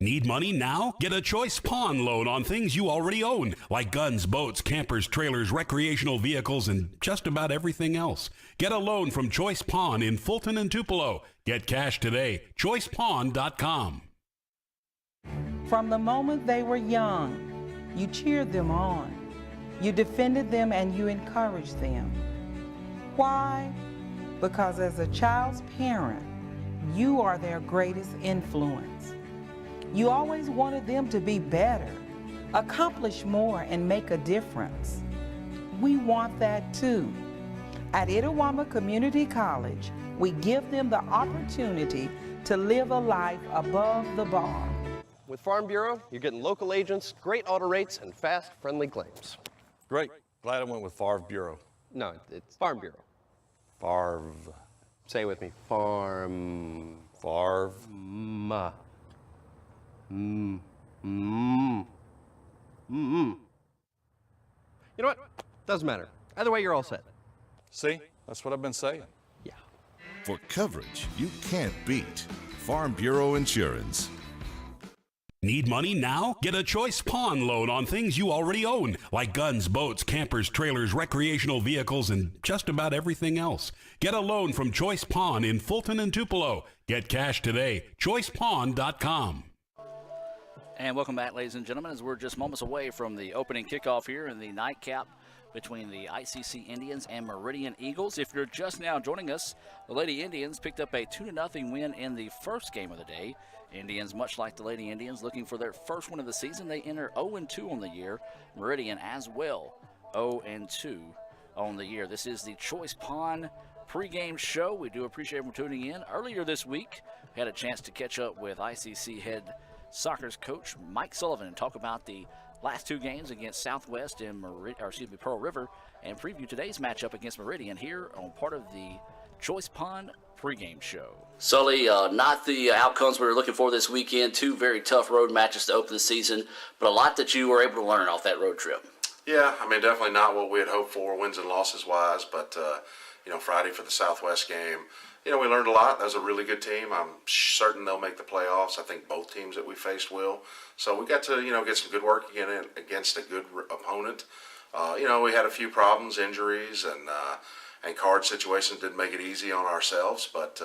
Need money now? Get a Choice Pawn loan on things you already own, like guns, boats, campers, trailers, recreational vehicles, and just about everything else. Get a loan from Choice Pawn in Fulton and Tupelo. Get cash today. ChoicePawn.com. From the moment they were young, you cheered them on. You defended them and you encouraged them. Why? Because as a child's parent, you are their greatest influence. You always wanted them to be better, accomplish more, and make a difference. We want that too. At Itawamba Community College, we give them the opportunity to live a life above the bar. With Farm Bureau, you're getting local agents, great auto rates, and fast, friendly claims. Great. Glad I went with Farm Bureau. No, it's Farm Bureau. Farv. Say it with me. Farm. Farv. Ma. Mm. Mm. Mm. You know what? Doesn't matter. Either way, you're all set. See? That's what I've been saying. Yeah. For coverage you can't beat. Farm Bureau Insurance. Need money now? Get a Choice Pawn loan on things you already own, like guns, boats, campers, trailers, recreational vehicles, and just about everything else. Get a loan from Choice Pawn in Fulton and Tupelo. Get cash today. ChoicePawn.com. And welcome back, ladies and gentlemen, as we're just moments away from the opening kickoff here in the nightcap between the ICC Indians and Meridian Eagles. If you're just now joining us, the Lady Indians picked up a 2-0 win in the first game of the day. Indians, much like the Lady Indians, looking for their first win of the season. They enter 0-2 on the year. Meridian as well, 0-2 on the year. This is the Choice Pawn pregame show. We do appreciate everyone tuning in. Earlier this week, we had a chance to catch up with ICC head soccer's coach Mike Sullivan and talk about the last two games against Southwest and Pearl River, and preview today's matchup against Meridian here on part of the Choice Pawn pregame show. Sully, not the outcomes we were looking for this weekend. Two very tough road matches to open the season, but a lot that you were able to learn off that road trip. Yeah, I mean, definitely not what we had hoped for, wins and losses wise, but Friday for the Southwest game, we learned a lot. That was a really good team. I'm certain they'll make the playoffs. I think both teams that we faced will. So we got to, get some good work again against a good opponent. We had a few problems, injuries, and card situations didn't make it easy on ourselves. But,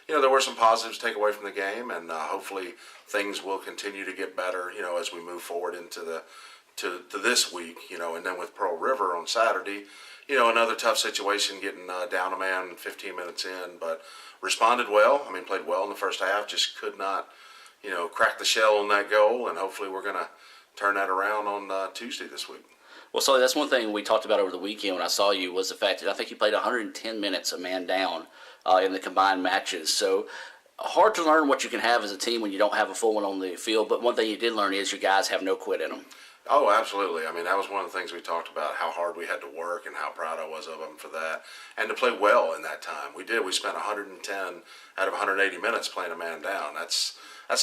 there were some positives to take away from the game, and hopefully things will continue to get better, as we move forward into to this week, and then with Pearl River on Saturday, another tough situation, getting down a man 15 minutes in, but responded well. I mean, played well in the first half, just could not, crack the shell on that goal, and hopefully we're going to turn that around on Tuesday this week. Well, Sully, that's one thing we talked about over the weekend when I saw you was the fact that I think you played 110 minutes a man down in the combined matches. So hard to learn what you can have as a team when you don't have a full one on the field, but one thing you did learn is you guys have no quit in them. Oh, absolutely. I mean, that was one of the things we talked about, how hard we had to work and how proud I was of them for that. And to play well in that time. We did. We spent 110 out of 180 minutes playing a man down. That's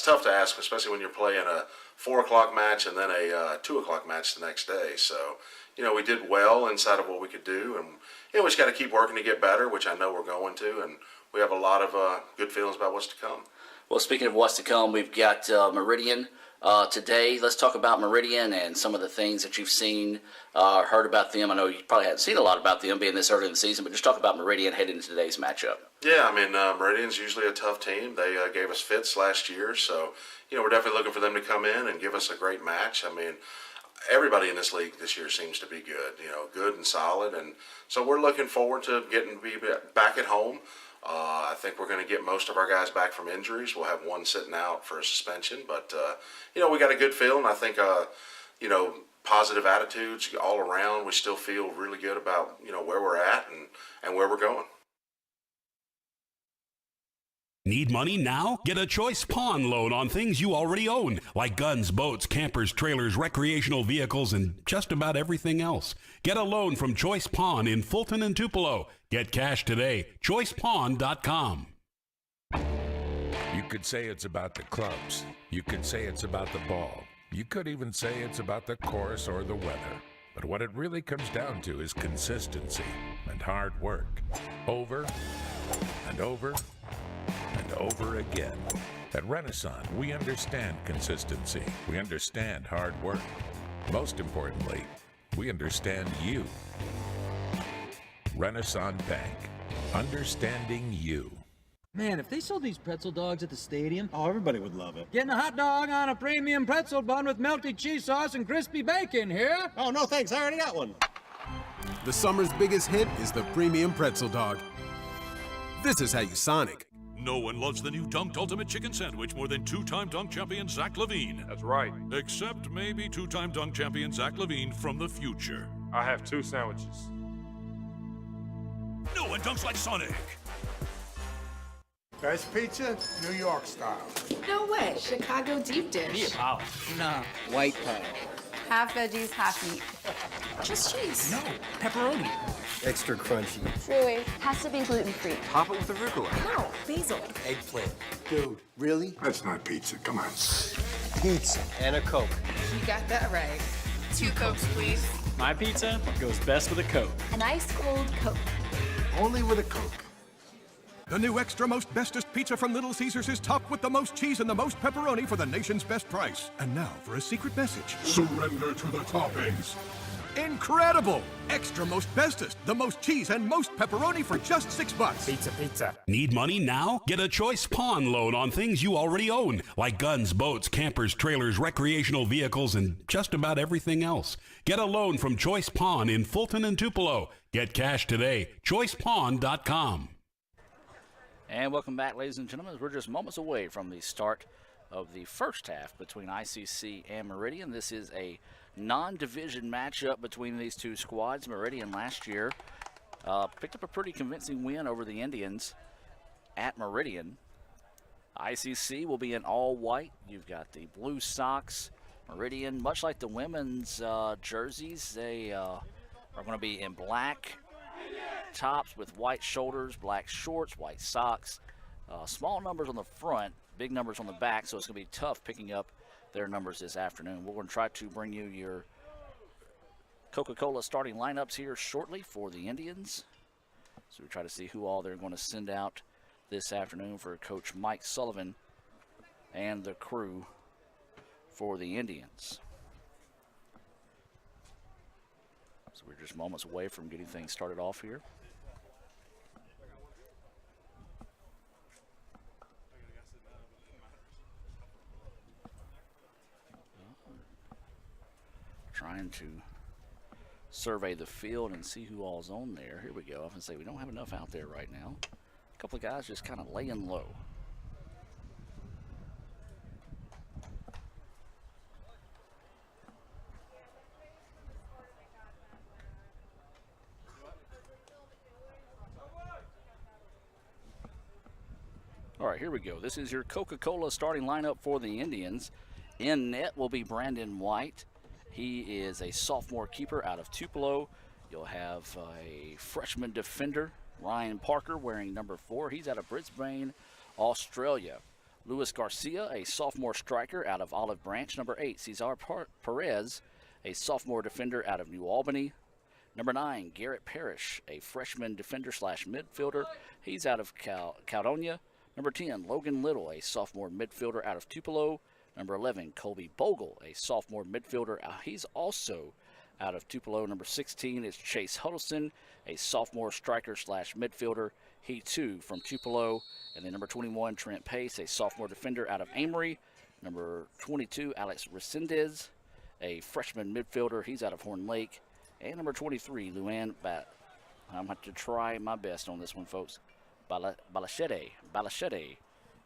tough to ask, especially when you're playing a 4 o'clock match and then a 2 o'clock match the next day. So, we did well inside of what we could do. And, we just got to keep working to get better, which I know we're going to. And we have a lot of good feelings about what's to come. Well, speaking of what's to come, we've got Meridian today. Let's talk about Meridian and some of the things that you've seen, heard about them. I know you probably haven't seen a lot about them being this early in the season, but just talk about Meridian heading into today's matchup. Yeah, I mean, Meridian's usually a tough team. They gave us fits last year, so, we're definitely looking for them to come in and give us a great match. I mean, everybody in this league this year seems to be good, good and solid, and so we're looking forward to getting to be back at home. I think we're going to get most of our guys back from injuries. We'll have one sitting out for a suspension, but we got a good feeling. I think positive attitudes all around. We still feel really good about where we're at and where we're going. Need money now? Get a Choice Pawn loan on things you already own, like guns, boats, campers, trailers, recreational vehicles, and just about everything else. Get a loan from Choice Pawn in Fulton and Tupelo. Get cash today. ChoicePawn.com. You could say it's about the clubs. You could say it's about the ball. You could even say it's about the course or the weather. But what it really comes down to is consistency and hard work. Over and over and over again. At Renaissance, we understand consistency. We understand hard work. Most importantly, we understand you. Renaissance Bank. Understanding you. Man, if they sold these pretzel dogs at the stadium, oh, everybody would love it. Getting a hot dog on a premium pretzel bun with melty cheese sauce and crispy bacon here. Oh, no thanks, I already got one. The summer's biggest hit is the premium pretzel dog. This is how you Sonic. No one loves the new Dunked Ultimate Chicken Sandwich more than two-time dunk champion Zach LaVine. That's right. Except maybe two-time dunk champion Zach LaVine from the future. I have 2 sandwiches. No one dunks like Sonic. Best pizza, New York style. No way. Chicago deep dish. Nah, white pie. Half veggies, half meat. Just cheese. No, pepperoni. Extra crunchy. Chewy. Has to be gluten-free. Pop it with arugula. No, basil. Eggplant. Dude, really? That's not pizza, come on. Pizza. And a Coke. You got that right. 2 Cokes, please. My pizza goes best with a Coke. An ice cold Coke. Only with a Coke. The new extra most bestest pizza from Little Caesars is topped with the most cheese and the most pepperoni for the nation's best price. And now for a secret message. Surrender to the toppings. Incredible! Extra most bestest, the most cheese and most pepperoni for just $6. Pizza, pizza. Need money now? Get a choice pawn loan on things you already own, like guns, boats, campers, trailers, recreational vehicles, and just about everything else. Get a loan from Choice Pawn in Fulton and Tupelo. Get cash today. ChoicePawn.com. And welcome back, ladies and gentlemen. We're just moments away from the start of the first half between ICC and Meridian. This is a non-division matchup between these two squads. Meridian last year picked up a pretty convincing win over the Indians at Meridian. ICC will be in all white. You've got the blue socks. Meridian, much like the women's jerseys, they are going to be in black tops with white shoulders, black shorts, white socks. Small numbers on the front, big numbers on the back, so it's going to be tough picking up their numbers this afternoon. We're going to try to bring you your Coca-Cola starting lineups here shortly for the Indians. So we try to see who all they're going to send out this afternoon for Coach Mike Sullivan and the crew for the Indians. So we're just moments away from getting things started off here. Trying to survey the field and see who all's on there. Here we go. I often say we don't have enough out there right now. A couple of guys just kind of laying low. All right, here we go. This is your Coca-Cola starting lineup for the Indians. In net will be Brandon White. He is a sophomore keeper out of Tupelo. You'll have a freshman defender, Ryan Parker, wearing number 4. He's out of Brisbane, Australia. Luis Garcia, a sophomore striker out of Olive Branch. Number 8, Cesar Perez, a sophomore defender out of New Albany. Number 9, Garrett Parrish, a freshman defender slash midfielder. He's out of Caledonia. Number 10, Logan Little, a sophomore midfielder out of Tupelo. Number 11, Colby Bogle, a sophomore midfielder. He's also out of Tupelo. Number 16 is Chase Huddleston, a sophomore striker slash midfielder. He too from Tupelo. And then number 21, Trent Pace, a sophomore defender out of Amory. Number 22, Alex Resendez, a freshman midfielder. He's out of Horn Lake. And number 23, Luann I'm going to try my best on this one, folks. Balachete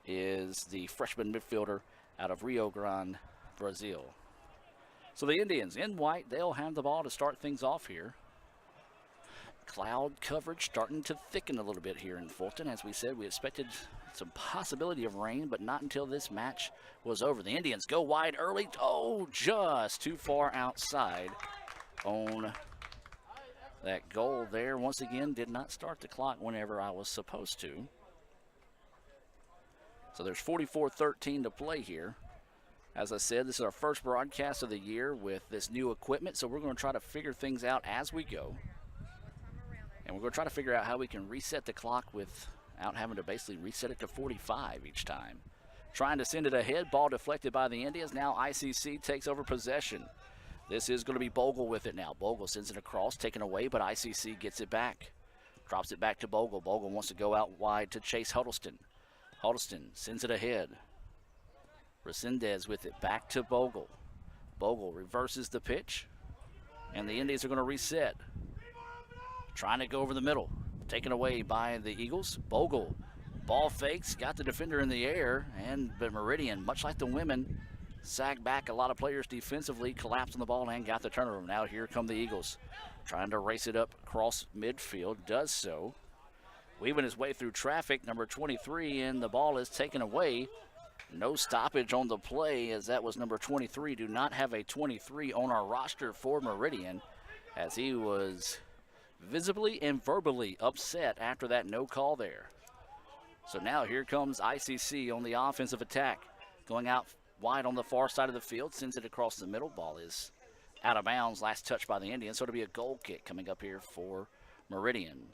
is the freshman midfielder out of Rio Grande, Brazil. So the Indians in white, they'll have the ball to start things off here. Cloud coverage starting to thicken a little bit here in Fulton. As we said, we expected some possibility of rain, but not until this match was over. The Indians go wide early. Oh, just too far outside on that goal there. Once again, did not start the clock whenever I was supposed to. So there's 44-13 to play here. As I said, this is our first broadcast of the year with this new equipment, so we're going to try to figure things out as we go. And we're going to try to figure out how we can reset the clock with out having to basically reset it to 45 each time. Trying to send it ahead, ball deflected by the Indians. Now ICC takes over possession. This is going to be Bogle with it now. Bogle sends it across, taken away, but ICC gets it back. Drops it back to Bogle. Bogle wants to go out wide to Chase Huddleston. Huddleston sends it ahead. Resendez with it, back to Bogle. Bogle reverses the pitch, and the Indians are going to reset. Trying to go over the middle, taken away by the Eagles. Bogle, ball fakes, got the defender in the air, but Meridian, much like the women, sagged back a lot of players defensively, collapsed on the ball and got the turnover. Now here come the Eagles, trying to race it up across midfield, does so. Weaving his way through traffic, number 23, and the ball is taken away. No stoppage on the play, as that was number 23. Do not have a 23 on our roster for Meridian, as he was visibly and verbally upset after that no call there. So now here comes ICC on the offensive attack, going out wide on the far side of the field, sends it across the middle. Ball is out of bounds, last touch by the Indians, so it'll be a goal kick coming up here for Meridian.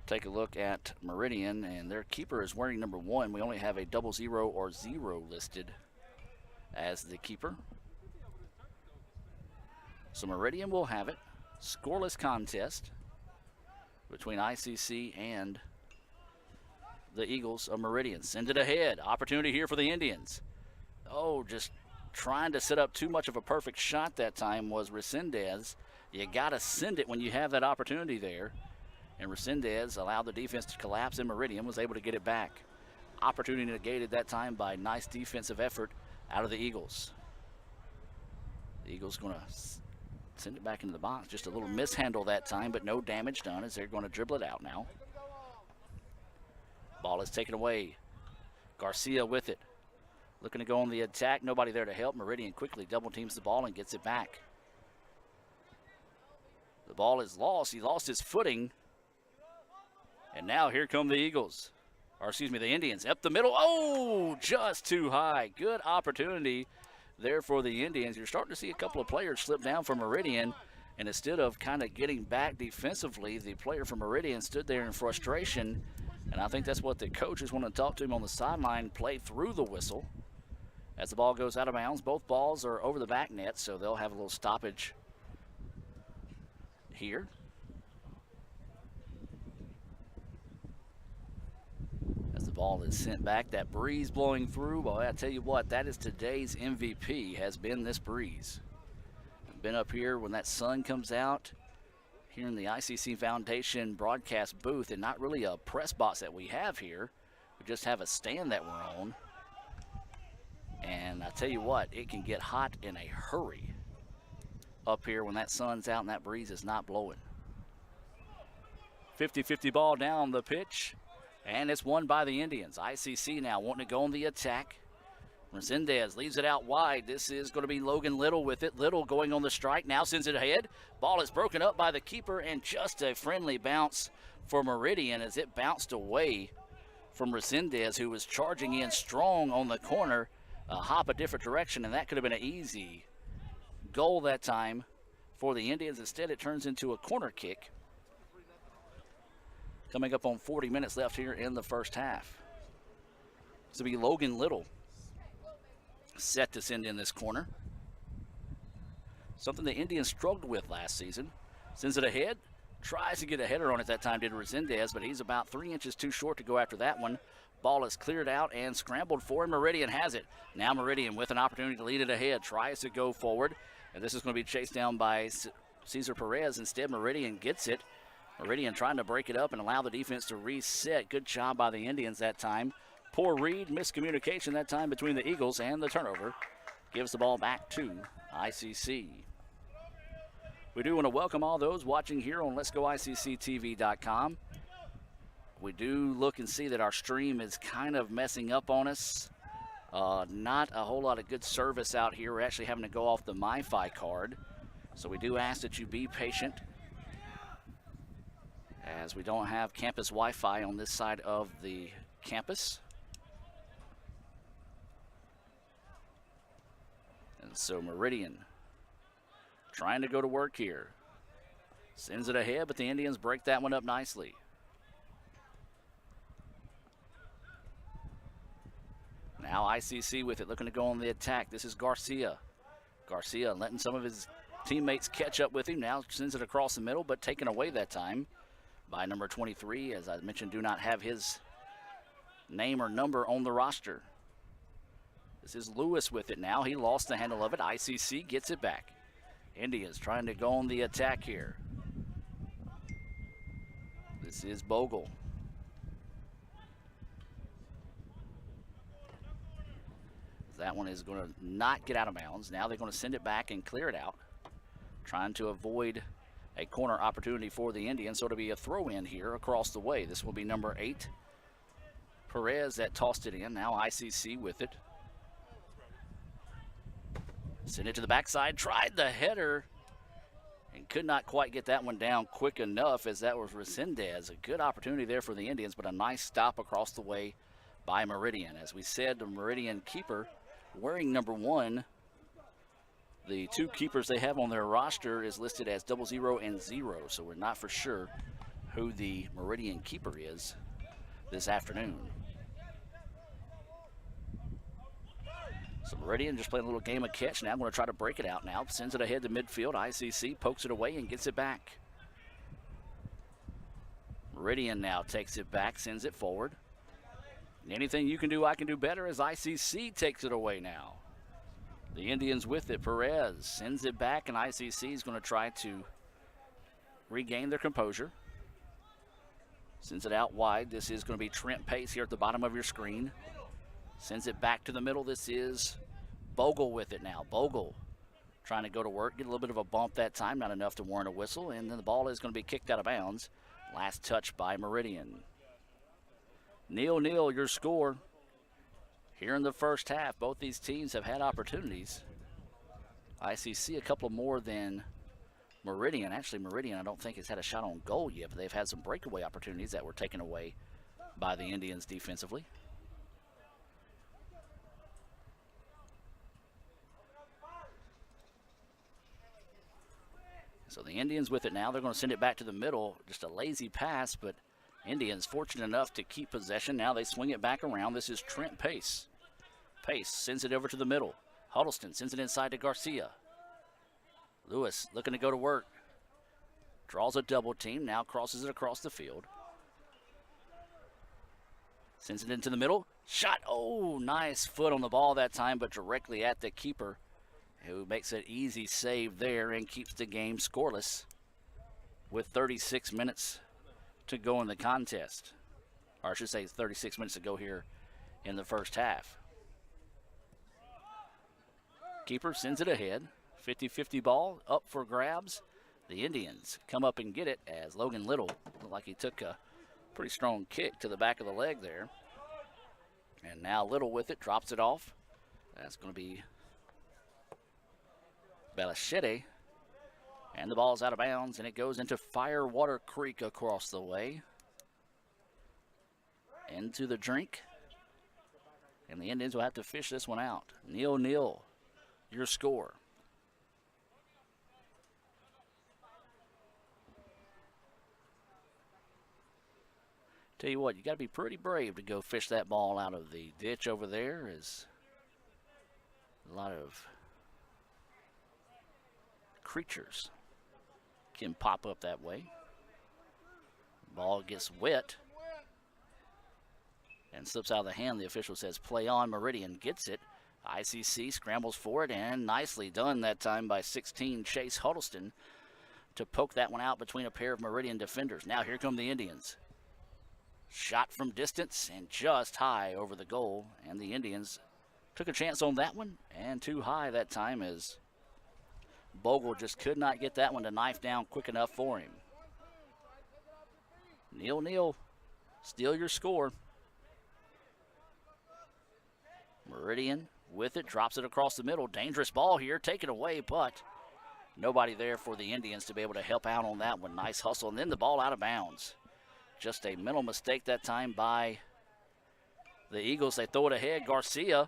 Take a look at Meridian, and their keeper is wearing number 1. We only have a 00 or 0 listed as the keeper. So Meridian will have it. Scoreless contest between ICC and the Eagles of Meridian. Send it ahead. Opportunity here for the Indians. Oh, just trying to set up too much of a perfect shot that time was Resendez. You got to send it when you have that opportunity there. And Resendez allowed the defense to collapse, and Meridian was able to get it back. Opportunity negated that time by nice defensive effort out of the Eagles. The Eagles going to send it back into the box. Just a little mishandle that time, but no damage done as they're going to dribble it out now. Ball is taken away. Garcia with it. Looking to go on the attack. Nobody there to help. Meridian quickly double teams the ball and gets it back. The ball is lost. He lost his footing. And now here come the Eagles. Or excuse me, the Indians. Up the middle. Oh, just too high. Good opportunity there for the Indians. You're starting to see a couple of players slip down from Meridian. And instead of kind of getting back defensively, the player from Meridian stood there in frustration. And I think that's what the coaches want to talk to him on the sideline, play through the whistle. As the ball goes out of bounds, both balls are over the back net, so they'll have a little stoppage here. As the ball is sent back, that breeze blowing through, boy, I tell you what, that is today's MVP, has been this breeze. I've been up here when that sun comes out, here in the ICC Foundation broadcast booth, and not really a press box that we have here. We just have a stand that we're on. And I tell you what, it can get hot in a hurry up here when that sun's out and that breeze is not blowing. 50-50 ball down the pitch, and it's won by the Indians. ICC now wanting to go on the attack. Resendez leaves it out wide. This is going to be Logan Little with it. Little going on the strike, now sends it ahead. Ball is broken up by the keeper, and just a friendly bounce for Meridian as it bounced away from Resendez, who was charging in strong on the corner. Hop a different direction, and that could have been an easy goal that time for the Indians. Instead, it turns into a corner kick. Coming up on 40 minutes left here in the first half. This will be Logan Little set to send in this corner. Something the Indians struggled with last season. Sends it ahead. Tries to get a header on it that time, did Resendez, but he's about 3 inches too short to go after that one. Ball is cleared out and scrambled for, and Meridian has it. Now Meridian with an opportunity to lead it ahead. Tries to go forward, and this is going to be chased down by Cesar Perez. Instead, Meridian gets it. Meridian trying to break it up and allow the defense to reset. Good job by the Indians that time. Poor read, miscommunication that time between the Eagles, and the turnover gives the ball back to ICC. We do want to welcome all those watching here on Let'sGoICCTV.com. We do look and see that our stream is kind of messing up on us. Not a whole lot of good service out here. We're actually having to go off the MiFi card. So we do ask that you be patient, as we don't have campus Wi-Fi on this side of the campus. And so Meridian trying to go to work here. Sends it ahead, but the Indians break that one up nicely. Now ICC with it, looking to go on the attack. This is Garcia. Garcia letting some of his teammates catch up with him. Now sends it across the middle, but taken away that time by number 23. As I mentioned, do not have his name or number on the roster. This is Lewis with it now. He lost the handle of it. ICC gets it back. Indians trying to go on the attack here. This is Bogle. That one is going to not get out of bounds. Now they're going to send it back and clear it out, trying to avoid a corner opportunity for the Indians. So it'll be a throw in here across the way. This will be number 8, Perez, that tossed it in. Now ICC with it. Send it to the backside, tried the header, and could not quite get that one down quick enough, as that was Resendez. A good opportunity there for the Indians, but a nice stop across the way by Meridian. As we said, the Meridian keeper wearing number 1. The 2 keepers they have on their roster is listed as 00 and 0, so we're not for sure who the Meridian keeper is this afternoon. So Meridian just playing a little game of catch now. Going to try to break it out now. Sends it ahead to midfield. ICC pokes it away and gets it back. Meridian now takes it back, sends it forward. Anything you can do, I can do better, as ICC takes it away now. The Indians with it. Perez sends it back, and ICC is going to try to regain their composure. Sends it out wide. This is going to be Trent Pace here at the bottom of your screen. Sends it back to the middle. This is Bogle with it now. Bogle trying to go to work, get a little bit of a bump that time, not enough to warrant a whistle, and then the ball is going to be kicked out of bounds. Last touch by Meridian. 0-0 your score here in the first half. Both these teams have had opportunities. ICC a couple more than Meridian. Actually, Meridian I don't think has had a shot on goal yet, but they've had some breakaway opportunities that were taken away by the Indians defensively. So the Indians with it now. They're going to send it back to the middle. Just a lazy pass, but Indians fortunate enough to keep possession. Now they swing it back around. This is Trent Pace. Pace sends it over to the middle. Huddleston sends it inside to Garcia. Lewis looking to go to work. Draws a double team. Now crosses it across the field. Sends it into the middle. Shot. Oh, nice foot on the ball that time, but directly at the keeper, who makes an easy save there and keeps the game scoreless with 36 minutes to go in the contest. Or I should say 36 minutes to go here in the first half. Keeper sends it ahead. 50-50 ball up for grabs. The Indians come up and get it as Logan Little looked like he took a pretty strong kick to the back of the leg there. And now Little with it, drops it off. That's going to be Belachete, and the ball's out of bounds, and it goes into Firewater Creek across the way. Into the drink, and the Indians will have to fish this one out. 0-0, your score. Tell you what, you got to be pretty brave to go fish that ball out of the ditch over there. Is a lot of creatures can pop up that way. Ball gets wet and slips out of the hand. The official says play on. Meridian gets it. ICC scrambles for it, and nicely done that time by 16 Chase Huddleston to poke that one out between a pair of Meridian defenders. Now here come the Indians. Shot from distance and just high over the goal, and the Indians took a chance on that one, and too high that time as Bogle just could not get that one to knife down quick enough for him. 0-0, still your score. Meridian with it, drops it across the middle. Dangerous ball here, taken away, but nobody there for the Indians to be able to help out on that one. Nice hustle, and then the ball out of bounds. Just a mental mistake that time by the Eagles. They throw it ahead. Garcia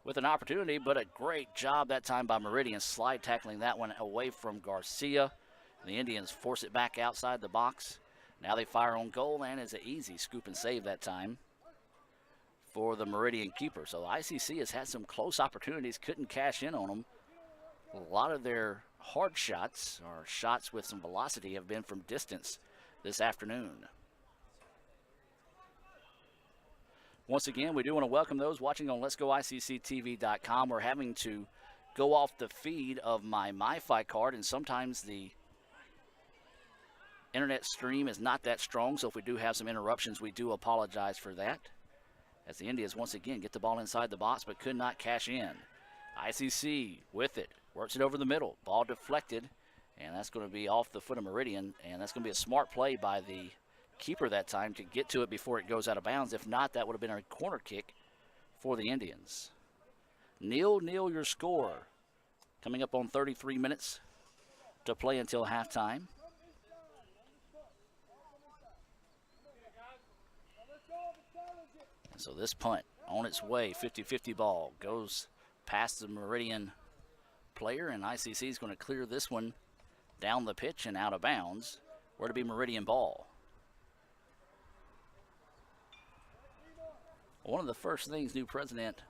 with an opportunity, but a great job that time by Meridian, slide tackling that one away from Garcia. The Indians force it back outside the box. Now they fire on goal, and it's an easy scoop and save that time for the Meridian keeper. So ICC has had some close opportunities, couldn't cash in on them. A lot of their hard shots, or shots with some velocity, have been from distance this afternoon. Once again, we do want to welcome those watching on Let'sGoICCTV.com. We're having to go off the feed of my MiFi card, and sometimes the internet stream is not that strong, so if we do have some interruptions, we do apologize for that. As the Indians once again get the ball inside the box but could not cash in. ICC with it, works it over the middle, ball deflected, and that's going to be off the foot of Meridian, and that's going to be a smart play by the keeper that time to get to it before it goes out of bounds. If not, that would have been a corner kick for the Indians. 0-0 your score. Coming up on 33 minutes to play until halftime. So this punt on its way, 50-50 ball, goes past the Meridian player, and ICC is going to clear this one down the pitch and out of bounds. Where to be Meridian ball. One of the first things new president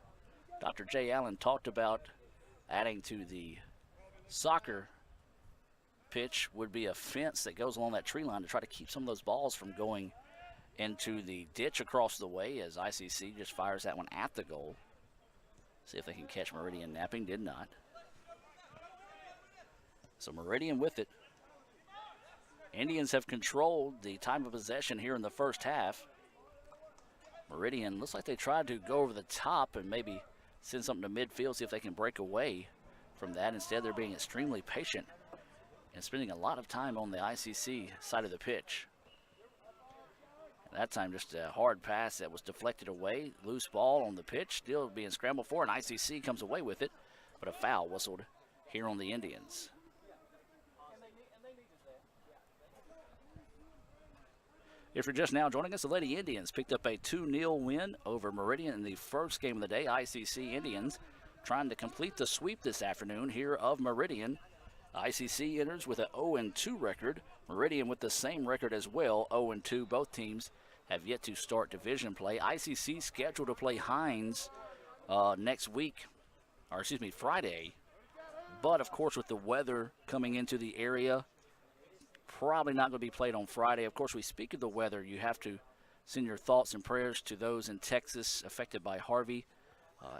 Dr. Jay Allen talked about adding to the soccer pitch would be a fence that goes along that tree line to try to keep some of those balls from going into the ditch across the way, as ICC just fires that one at the goal. See if they can catch Meridian napping. Did not. So Meridian with it. Indians have controlled the time of possession here in the first half. Meridian looks like they tried to go over the top and maybe send something to midfield, see if they can break away from that. Instead, they're being extremely patient and spending a lot of time on the ICC side of the pitch. And that time, just a hard pass that was deflected away. Loose ball on the pitch, still being scrambled for, and ICC comes away with it, but a foul whistled here on the Indians. If you're just now joining us, the Lady Indians picked up a 2-0 win over Meridian in the first game of the day. ICC Indians trying to complete the sweep this afternoon here of Meridian. ICC enters with an 0-2 record. Meridian with the same record as well, 0-2. Both teams have yet to start division play. ICC scheduled to play Hines next week, or excuse me, Friday. But, of course, with the weather coming into the area, probably not going to be played on Friday. Of course, we speak of the weather. You have to send your thoughts and prayers to those in Texas affected by Harvey,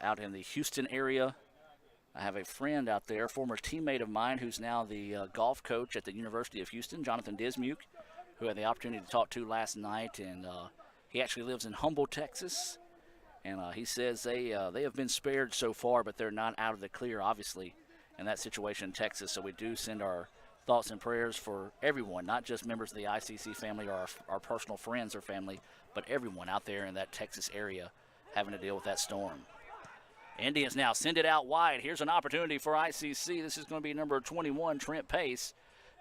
out in the Houston area. I have a friend out there, former teammate of mine, who's now the golf coach at the University of Houston, Jonathan Dismuke, who I had the opportunity to talk to last night, and he actually lives in Humble, Texas, and he says they have been spared so far, but they're not out of the clear, obviously, in that situation in Texas. So we do send our thoughts and prayers for everyone, not just members of the ICC family or our personal friends or family, but everyone out there in that Texas area having to deal with that storm. Indians now send it out wide. Here's an opportunity for ICC. This is going to be number 21, Trent Pace.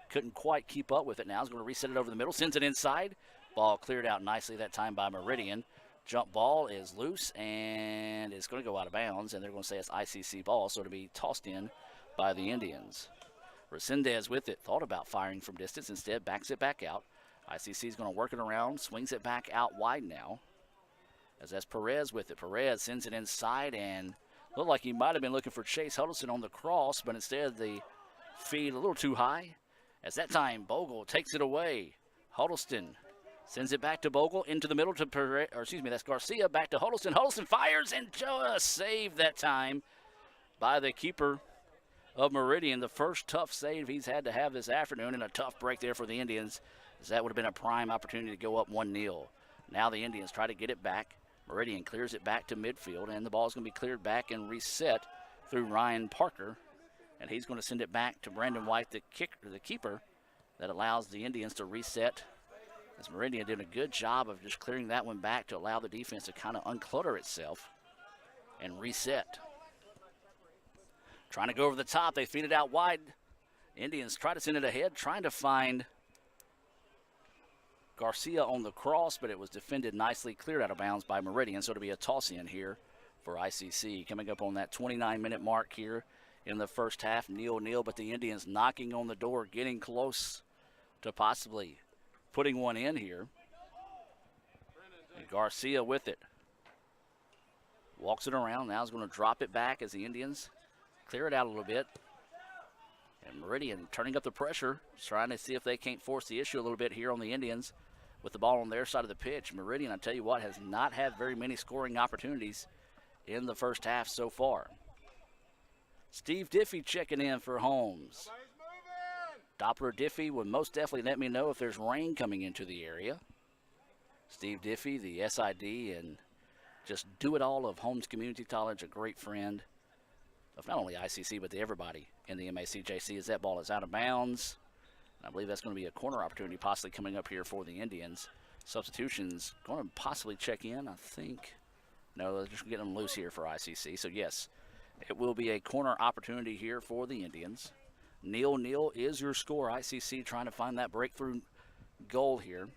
Couldn't quite keep up with it now. He's going to reset it over the middle. Sends it inside. Ball cleared out nicely that time by Meridian. Jump ball is loose, and it's going to go out of bounds, and they're going to say it's ICC ball, so it'll be tossed in by the Indians. Resendez with it, thought about firing from distance, instead backs it back out. ICC is going to work it around, swings it back out wide now. As that's Perez with it. Perez sends it inside, and looked like he might have been looking for Chase Huddleston on the cross, but instead the feed a little too high. As that time, Bogle takes it away. Huddleston sends it back to Bogle, into the middle to Perez, or excuse me, that's Garcia, back to Huddleston. Huddleston fires, and just saved that time by the keeper of Meridian. The first tough save he's had to have this afternoon, and a tough break there for the Indians, as that would have been a prime opportunity to go up 1-0. Now the Indians try to get it back. Meridian clears it back to midfield, and the ball is going to be cleared back and reset through Ryan Parker, and he's going to send it back to Brandon White, the keeper, that allows the Indians to reset, as Meridian did a good job of just clearing that one back to allow the defense to kind of unclutter itself and reset. Trying to go over the top. They feed it out wide. Indians try to send it ahead, trying to find Garcia on the cross, but it was defended nicely, cleared out of bounds by Meridian, so it'll be a toss-in here for ICC. Coming up on that 29-minute mark here in the first half, 0-0, but the Indians knocking on the door, getting close to possibly putting one in here. And Garcia with it. Walks it around, now is going to drop it back as the Indians clear it out a little bit. And Meridian turning up the pressure, trying to see if they can't force the issue a little bit here on the Indians with the ball on their side of the pitch. Meridian, I tell you what, has not had very many scoring opportunities in the first half so far. Steve Diffie checking in for Holmes. Doppler Diffie would most definitely let me know if there's rain coming into the area. Steve Diffie, the SID and just do it all of Holmes Community College, a great friend of not only ICC but to everybody in the MACJC, as that ball is out of bounds. And I believe that's going to be a corner opportunity possibly coming up here for the Indians. Substitutions going to possibly check in, I think. No, they're just getting them loose here for ICC. So, yes, it will be a corner opportunity here for the Indians. 0-0 is your score. ICC trying to find that breakthrough goal here.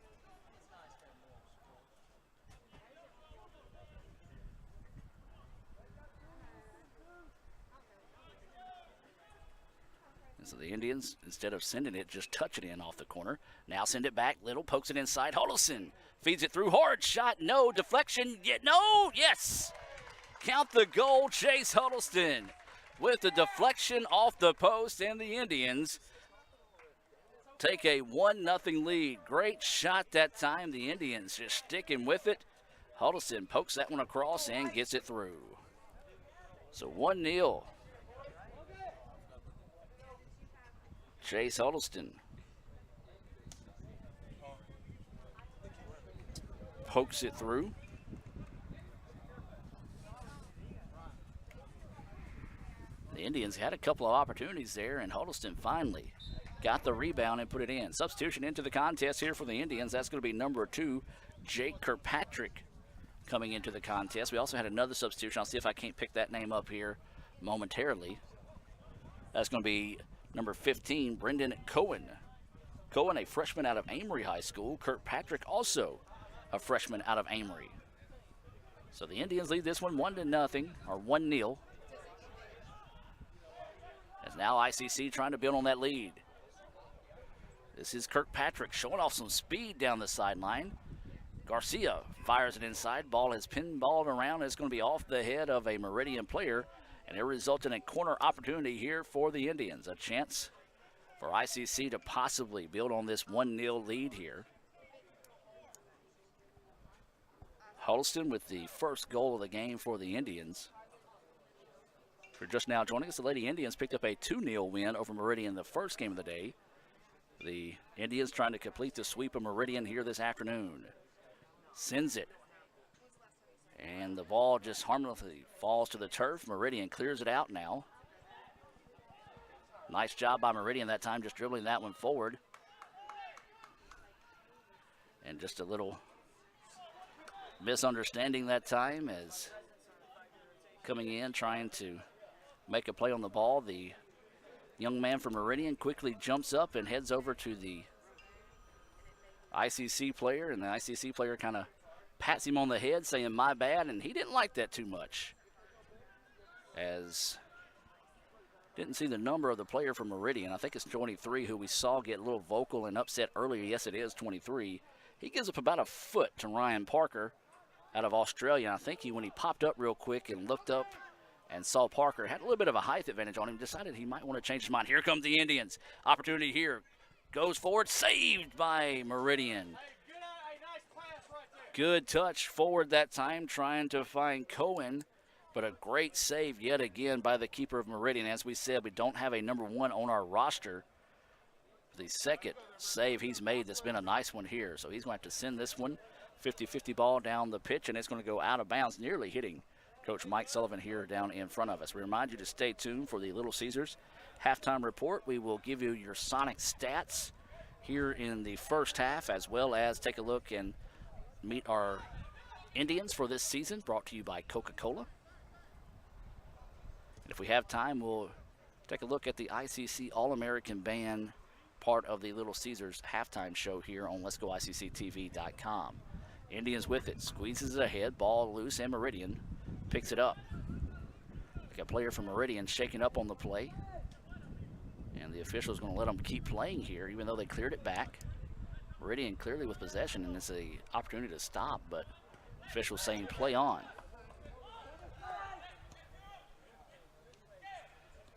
So the Indians, instead of sending it, just touch it in off the corner. Now send it back. Little pokes it inside. Huddleston feeds it through. Hard shot. No. Deflection. No. Yes. Count the goal. Chase Huddleston with the deflection off the post. And the Indians take a 1-0 lead. Great shot that time. The Indians just sticking with it. Huddleston pokes that one across and gets it through. So 1-0. Chase Huddleston pokes it through. The Indians had a couple of opportunities there, and Huddleston finally got the rebound and put it in. Substitution into the contest here for the Indians. That's going to be number 2, Jake Kirkpatrick, coming into the contest. We also had another substitution. I'll see if I can't pick that name up here momentarily. That's going to be number 15, Brendan Cohen. Cohen, a freshman out of Amory High School. Kirkpatrick, also a freshman out of Amory. So the Indians lead this one 1-0, or 1-0. As now ICC trying to build on that lead. This is Kirkpatrick showing off some speed down the sideline. Garcia fires it inside. Ball is pinballed around. It's going to be off the head of a Meridian player. And it resulted in a corner opportunity here for the Indians. A chance for ICC to possibly build on this 1-0 lead here. Huddleston with the first goal of the game for the Indians. For just now joining us, the Lady Indians picked up a 2-0 win over Meridian the first game of the day. The Indians trying to complete the sweep of Meridian here this afternoon. Sends it. And the ball just harmlessly falls to the turf. Meridian clears it out now. Nice job by Meridian that time, just dribbling that one forward. And just a little misunderstanding that time as coming in, trying to make a play on the ball. The young man from Meridian quickly jumps up and heads over to the ICC player, and the ICC player kind of pats him on the head saying, "My bad," and he didn't like that too much. As didn't see the number of the player from Meridian. I think it's 23 who we saw get a little vocal and upset earlier. Yes, it is 23. He gives up about a foot to Ryan Parker out of Australia. I think when he popped up real quick and looked up and saw Parker, had a little bit of a height advantage on him, decided he might want to change his mind. Here comes the Indians. Opportunity here. Goes forward, saved by Meridian. Good touch forward that time, trying to find Cohen, but a great save yet again by the keeper of Meridian. As we said, we don't have a number 1 on our roster. The second save he's made that's been a nice one here. So he's going to have to send this one 50-50 ball down the pitch, and it's going to go out of bounds, nearly hitting Coach Mike Sullivan here down in front of us. We remind you to stay tuned for the Little Caesars halftime report. We will give you your Sonic stats here in the first half, as well as take a look and meet our Indians for this season, brought to you by Coca-Cola. And if we have time, we'll take a look at the ICC All-American Band, part of the Little Caesars halftime show here on Let'sGoICCTV.com. Indians with it, squeezes it ahead, ball loose, and Meridian picks it up. like a player from Meridian shaking up on the play. And the official's going to let them keep playing here, even though they cleared it back. Meridian clearly with possession, and it's an opportunity to stop, but officials saying play on.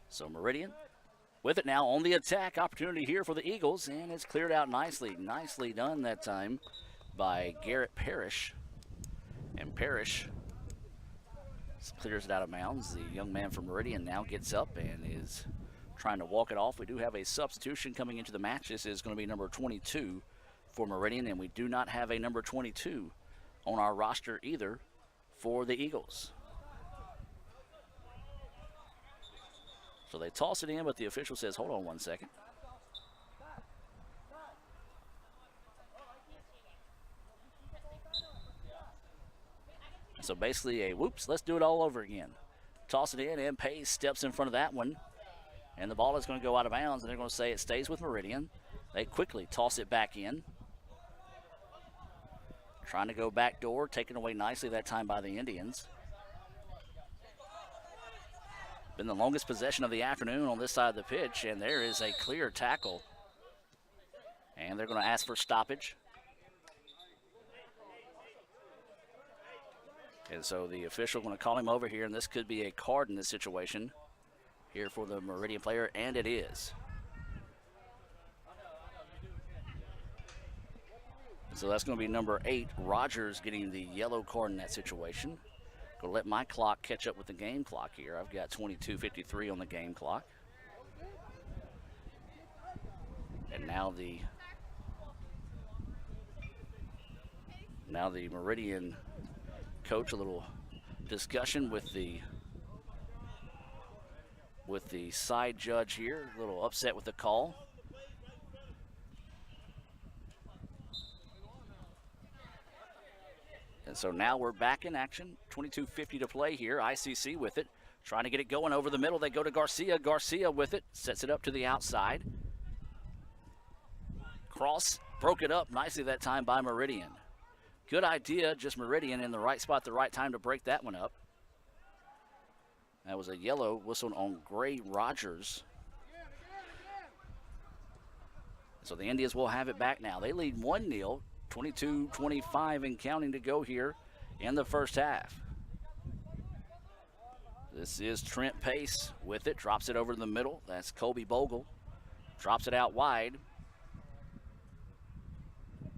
So Meridian with it now on the attack. Opportunity here for the Eagles, and it's cleared out nicely. Nicely done that time by Garrett Parrish. And Parrish clears it out of bounds. The young man from Meridian now gets up and is trying to walk it off. We do have a substitution coming into the match. This is going to be number 22 for Meridian, and we do not have a number 22 on our roster either for the Eagles. So they toss it in, but the official says, hold on one second. So basically a whoops, let's do it all over again. Toss it in, and Pace steps in front of that one. And the ball is going to go out of bounds, and they're going to say it stays with Meridian. They quickly toss it back in. Trying to go back door, taken away nicely that time by the Indians. Been the longest possession of the afternoon on this side of the pitch, and there is a clear tackle. And they're going to ask for stoppage. And so the official going to call him over here, and this could be a card in this situation here for the Meridian player, and it is. So that's going to be number 8, Rogers, getting the yellow card in that situation. Going to let my clock catch up with the game clock here. I've got 22:53 on the game clock. And now the Meridian coach, a little discussion with the side judge here, a little upset with the call. And so now we're back in action. 22:50 to play here. ICC with it, trying to get it going over the middle. They go to Garcia. Garcia with it, sets it up to the outside. Cross, broke it up nicely that time by Meridian. Good idea, just Meridian in the right spot, the right time to break that one up. That was a yellow whistled on Gray Rogers. So the Indians will have it back now. They lead 1-0, 22-25 and counting to go here in the first half. This is Trent Pace with it, drops it over to the middle. That's Colby Bogle. Drops it out wide.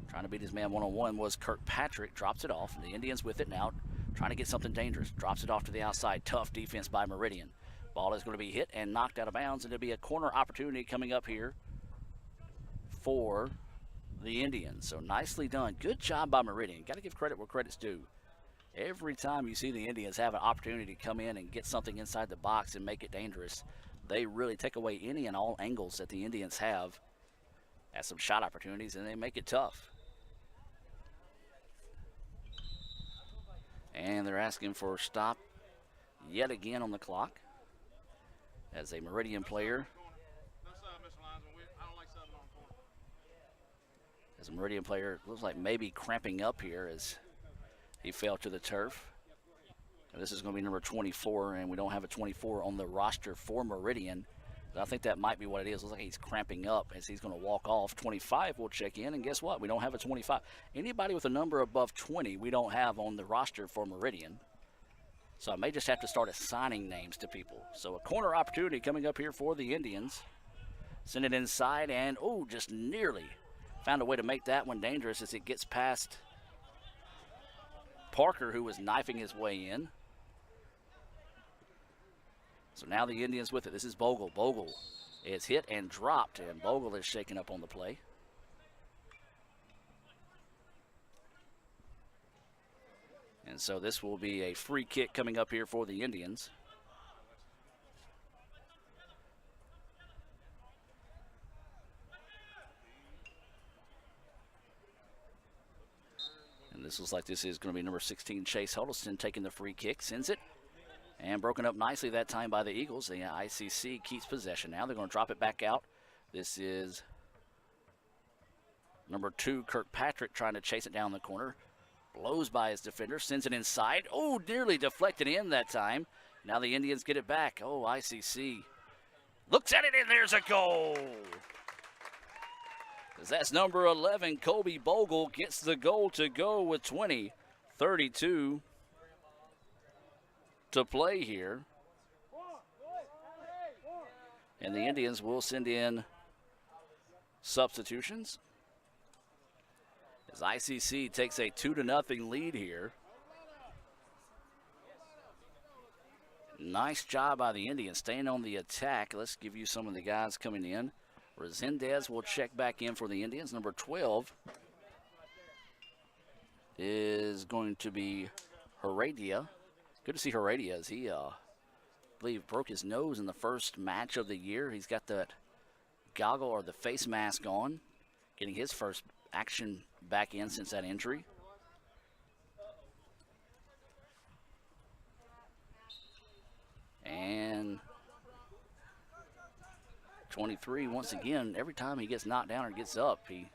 Trying to beat his man one-on-one was Kirkpatrick, drops it off. The Indians with it now, trying to get something dangerous. Drops it off to the outside. Tough defense by Meridian. Ball is going to be hit and knocked out of bounds, and there'll be a corner opportunity coming up here for the Indians. So nicely done. Good job by Meridian. Got to give credit where credit's due. Every time you see the Indians have an opportunity to come in and get something inside the box and make it dangerous, they really take away any and all angles that the Indians have at some shot opportunities, and they make it tough. And they're asking for a stop yet again on the clock as a Meridian player. As a Meridian player, looks like maybe cramping up here as he fell to the turf. And this is going to be number 24, and we don't have a 24 on the roster for Meridian. But I think that might be what it is. Looks like he's cramping up as he's going to walk off. 25 will check in, and guess what? We don't have a 25. Anybody with a number above 20 we don't have on the roster for Meridian. So I may just have to start assigning names to people. So a corner opportunity coming up here for the Indians. Send it inside, and oh, just nearly found a way to make that one dangerous as it gets past Parker, who was knifing his way in. So now the Indians with it. This is Bogle. Bogle is hit and dropped, and Bogle is shaken up on the play. And so this will be a free kick coming up here for the Indians. And this looks like this is going to be number 16, Chase Huddleston, taking the free kick, sends it. And broken up nicely that time by the Eagles. The ICC keeps possession now. They're going to drop it back out. This is number 2, Kirkpatrick, trying to chase it down the corner. Blows by his defender, sends it inside. Oh, nearly deflected in that time. Now the Indians get it back. Oh, ICC looks at it, and there's a goal. As that's number 11, Kobe Bogle gets the goal to go with 20:32 to play here. And the Indians will send in substitutions as ICC takes a 2-0 lead here. Nice job by the Indians staying on the attack. Let's give you some of the guys coming in. Resendez will check back in for the Indians. Number 12 is going to be Heredia. Good to see Heredia as he, I believe, broke his nose in the first match of the year. He's got that goggle or the face mask on, getting his first action back in since that injury. And 23, once again, every time he gets knocked down or gets up, he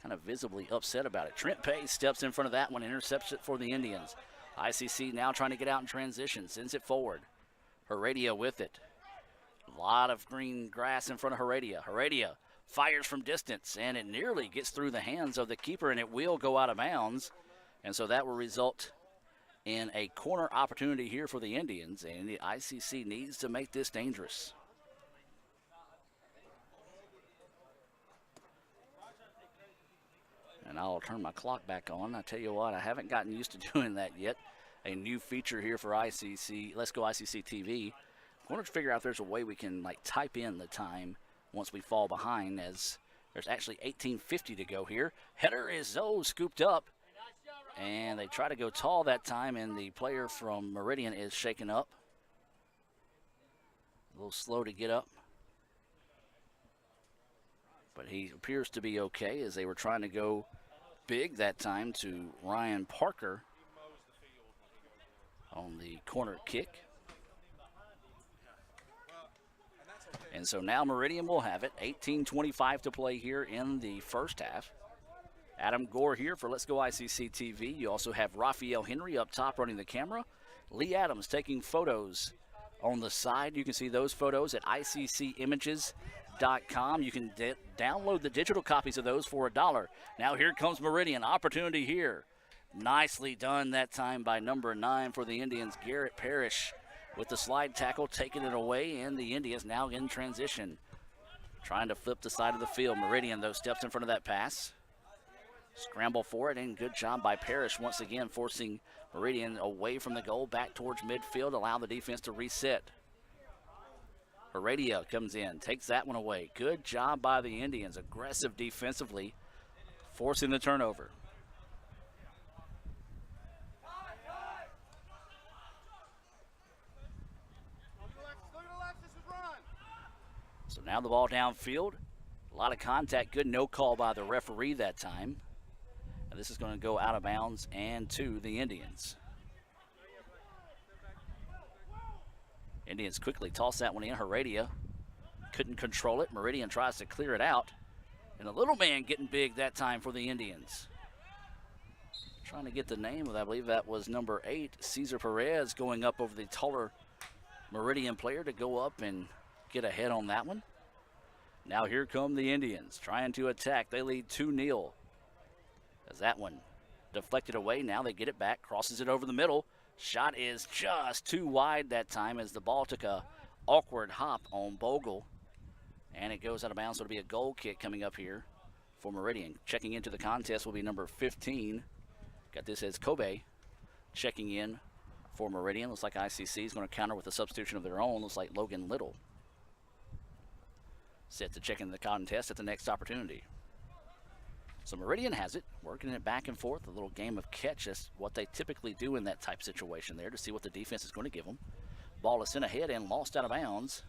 kind of visibly upset about it. Trent Pace steps in front of that one, intercepts it for the Indians. ICC now trying to get out in transition, sends it forward. Heredia with it. A lot of green grass in front of Heredia. Heredia fires from distance, and it nearly gets through the hands of the keeper, and it will go out of bounds. And so that will result in a corner opportunity here for the Indians, and the ICC needs to make this dangerous. And I'll turn my clock back on. I tell you what, I haven't gotten used to doing that yet. A new feature here for ICC. Let's Go ICC TV. I want to figure out if there's a way we can type in the time once we fall behind, as there's actually 18:50 to go here. Header is scooped up. And they try to go tall that time, and the player from Meridian is shaken up. A little slow to get up. But he appears to be okay, as they were trying to go big that time to Ryan Parker on the corner kick. And so now Meridian will have it. 18:25 to play here in the first half. Adam Gore here for Let's Go ICC TV. You also have Raphael Henry up top running the camera. Lee Adams taking photos on the side. You can see those photos at ICCimages.com. You can download the digital copies of those for $1. Now here comes Meridian. Opportunity here. Nicely done that time by number 9 for the Indians, Garrett Parrish, with the slide tackle, taking it away, and the Indians now in transition, trying to flip the side of the field. Meridian, though, steps in front of that pass. Scramble for it, and good job by Parrish once again, forcing Meridian away from the goal, back towards midfield, allow the defense to reset. Heredia comes in, takes that one away. Good job by the Indians, aggressive defensively, forcing the turnover. So now the ball downfield. A lot of contact, good no call by the referee that time. And this is going to go out of bounds and to the Indians. Indians quickly toss that one in. Heredia couldn't control it. Meridian tries to clear it out. And a little man getting big that time for the Indians. Trying to get the name of, I believe that was number 8, Cesar Perez, going up over the taller Meridian player to go up and get ahead on that one. Now here come the Indians trying to attack. They lead 2-0. As that one deflected away, now they get it back, crosses it over the middle. Shot is just too wide that time, as the ball took a awkward hop on Bogle, and it goes out of bounds. So it'll be a goal kick coming up here for Meridian. Checking into the contest will be number 15. Got this as Kobe checking in for Meridian. Looks like ICC is going to counter with a substitution of their own. Looks like Logan Little set to check in the contest at the next opportunity. So Meridian has it, working it back and forth, a little game of catch. That's what they typically do in that type situation there, to see what the defense is going to give them. Ball is sent ahead and lost out of bounds.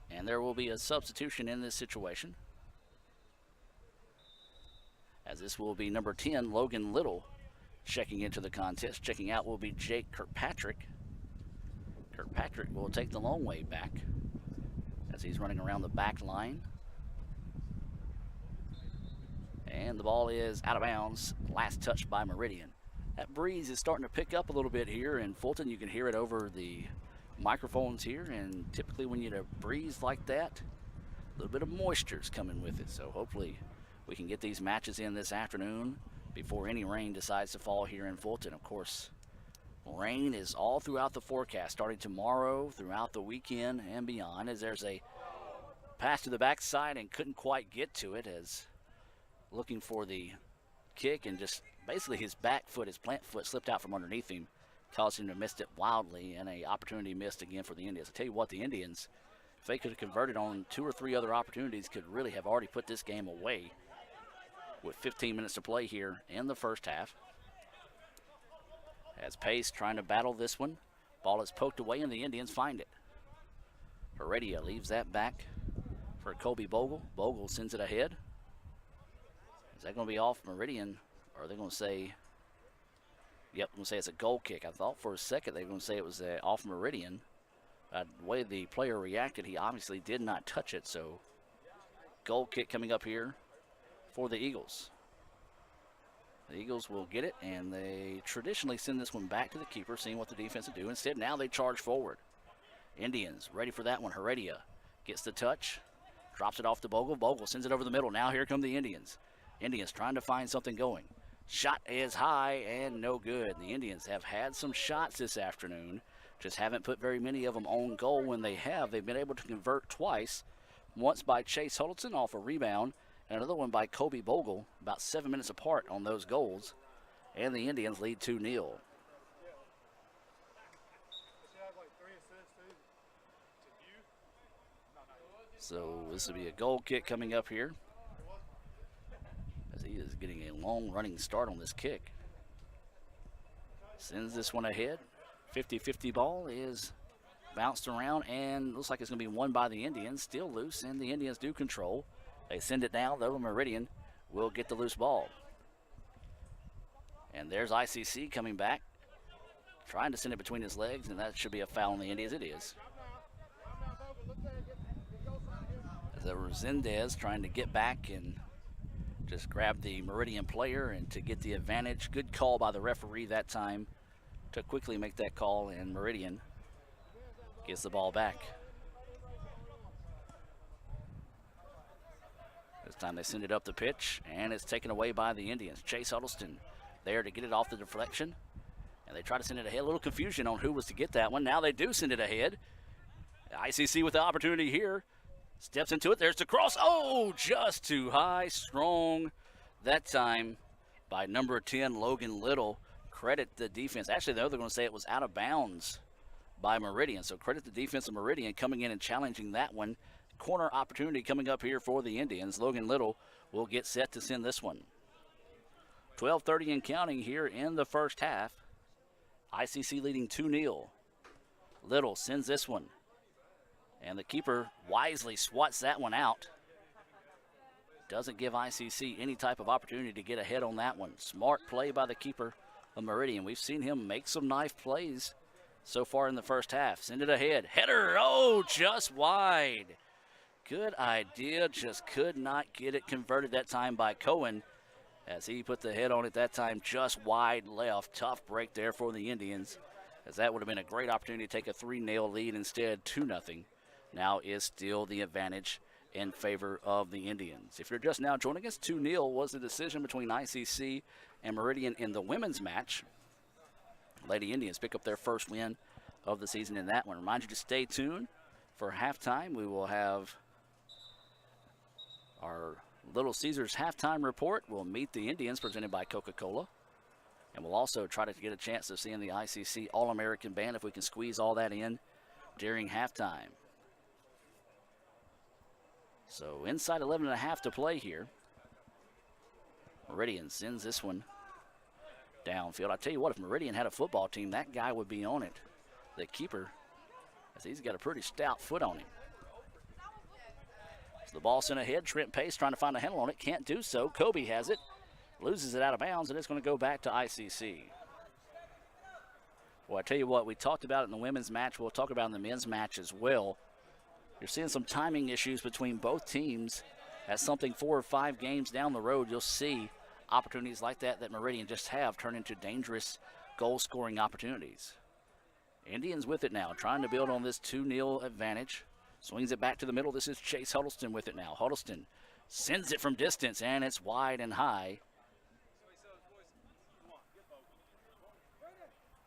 And there will be a substitution in this situation, as this will be number 10, Logan Little, checking into the contest. Checking out will be Jake Kirkpatrick. Kirkpatrick will take the long way back as he's running around the back line. And the ball is out of bounds. Last touch by Meridian. That breeze is starting to pick up a little bit here in Fulton. You can hear it over the microphones here, and typically when you get a breeze like that, a little bit of moisture is coming with it. So hopefully we can get these matches in this afternoon before any rain decides to fall here in Fulton. Of course, rain is all throughout the forecast, starting tomorrow, throughout the weekend and beyond, as there's a pass to the backside and couldn't quite get to it, as looking for the kick, and just basically his back foot, his plant foot, slipped out from underneath him, caused him to miss it wildly, and an opportunity missed again for the Indians. I tell you what, the Indians, if they could have converted on 2 or 3 other opportunities, could really have already put this game away with 15 minutes to play here in the first half. As Pace trying to battle this one. Ball is poked away and the Indians find it. Heredia leaves that back for Kobe Bogle. Bogle sends it ahead. Is that going to be off Meridian? Or are they going to say, yep, going to say it's a goal kick. I thought for a second they were going to say it was off Meridian. The way the player reacted, he obviously did not touch it. So goal kick coming up here for the Eagles. The Eagles will get it, and they traditionally send this one back to the keeper, seeing what the defense will do. Instead, now they charge forward. Indians ready for that one. Heredia gets the touch, drops it off to Bogle. Bogle sends it over the middle. Now here come the Indians. Indians trying to find something going. Shot is high and no good. The Indians have had some shots this afternoon, just haven't put very many of them on goal. When they have, they've been able to convert twice, once by Chase Huddleston off a rebound, and another one by Kobe Bogle, about 7 minutes apart on those goals. And the Indians lead 2-0. So this will be a goal kick coming up here, as he is getting a long running start on this kick. Sends this one ahead. 50-50 ball is bounced around and looks like it's going to be won by the Indians. Still loose, and the Indians do control. They send it down, though. Meridian will get the loose ball. And there's ICC coming back, trying to send it between his legs, and that should be a foul on the Indians. It is. As Resendez trying to get back and just grab the Meridian player and to get the advantage. Good call by the referee that time to quickly make that call, and Meridian gets the ball back. This time they send it up the pitch, and it's taken away by the Indians. Chase Huddleston there to get it off the deflection, and they try to send it ahead. A little confusion on who was to get that one. Now they do send it ahead. ICC with the opportunity here. Steps into it. There's the cross. Oh, just too high. Strong that time by number 10, Logan Little. Credit the defense. Actually, though, they're going to say it was out of bounds by Meridian. So credit the defense of Meridian coming in and challenging that one. Corner opportunity coming up here for the Indians. Logan Little will get set to send this one. 12:30 and counting here in the first half. ICC leading 2-0. Little sends this one, and the keeper wisely swats that one out. Doesn't give ICC any type of opportunity to get ahead on that one. Smart play by the keeper of Meridian. We've seen him make some nice plays so far in the first half. Send it ahead. Header. Oh, just wide. Good idea. Just could not get it converted that time by Cohen, as he put the head on it that time just wide left. Tough break there for the Indians, as that would have been a great opportunity to take a 3-0 lead. Instead, 2-0 now is still the advantage in favor of the Indians. If you're just now joining us, 2-0 was the decision between ICC and Meridian in the women's match. Lady Indians pick up their first win of the season in that one. Remind you to stay tuned for halftime. We will have our Little Caesars halftime report. We'll meet the Indians, presented by Coca-Cola. And we'll also try to get a chance of seeing the ICC All-American Band if we can squeeze all that in during halftime. So inside 11.5 to play here. Meridian sends this one downfield. I tell you what, if Meridian had a football team, that guy would be on it. The keeper, as he's got a pretty stout foot on him. So the ball sent ahead. Trent Pace trying to find a handle on it. Can't do so. Kobe has it. Loses it out of bounds, and it's going to go back to ICC. Well, I tell you what, we talked about it in the women's match. We'll talk about it in the men's match as well. You're seeing some timing issues between both teams. At something 4 or 5 games down the road, you'll see opportunities like that Meridian just have turn into dangerous goal-scoring opportunities. Indians with it now, trying to build on this 2-0 advantage. Swings it back to the middle. This is Chase Huddleston with it now. Huddleston sends it from distance, and it's wide and high.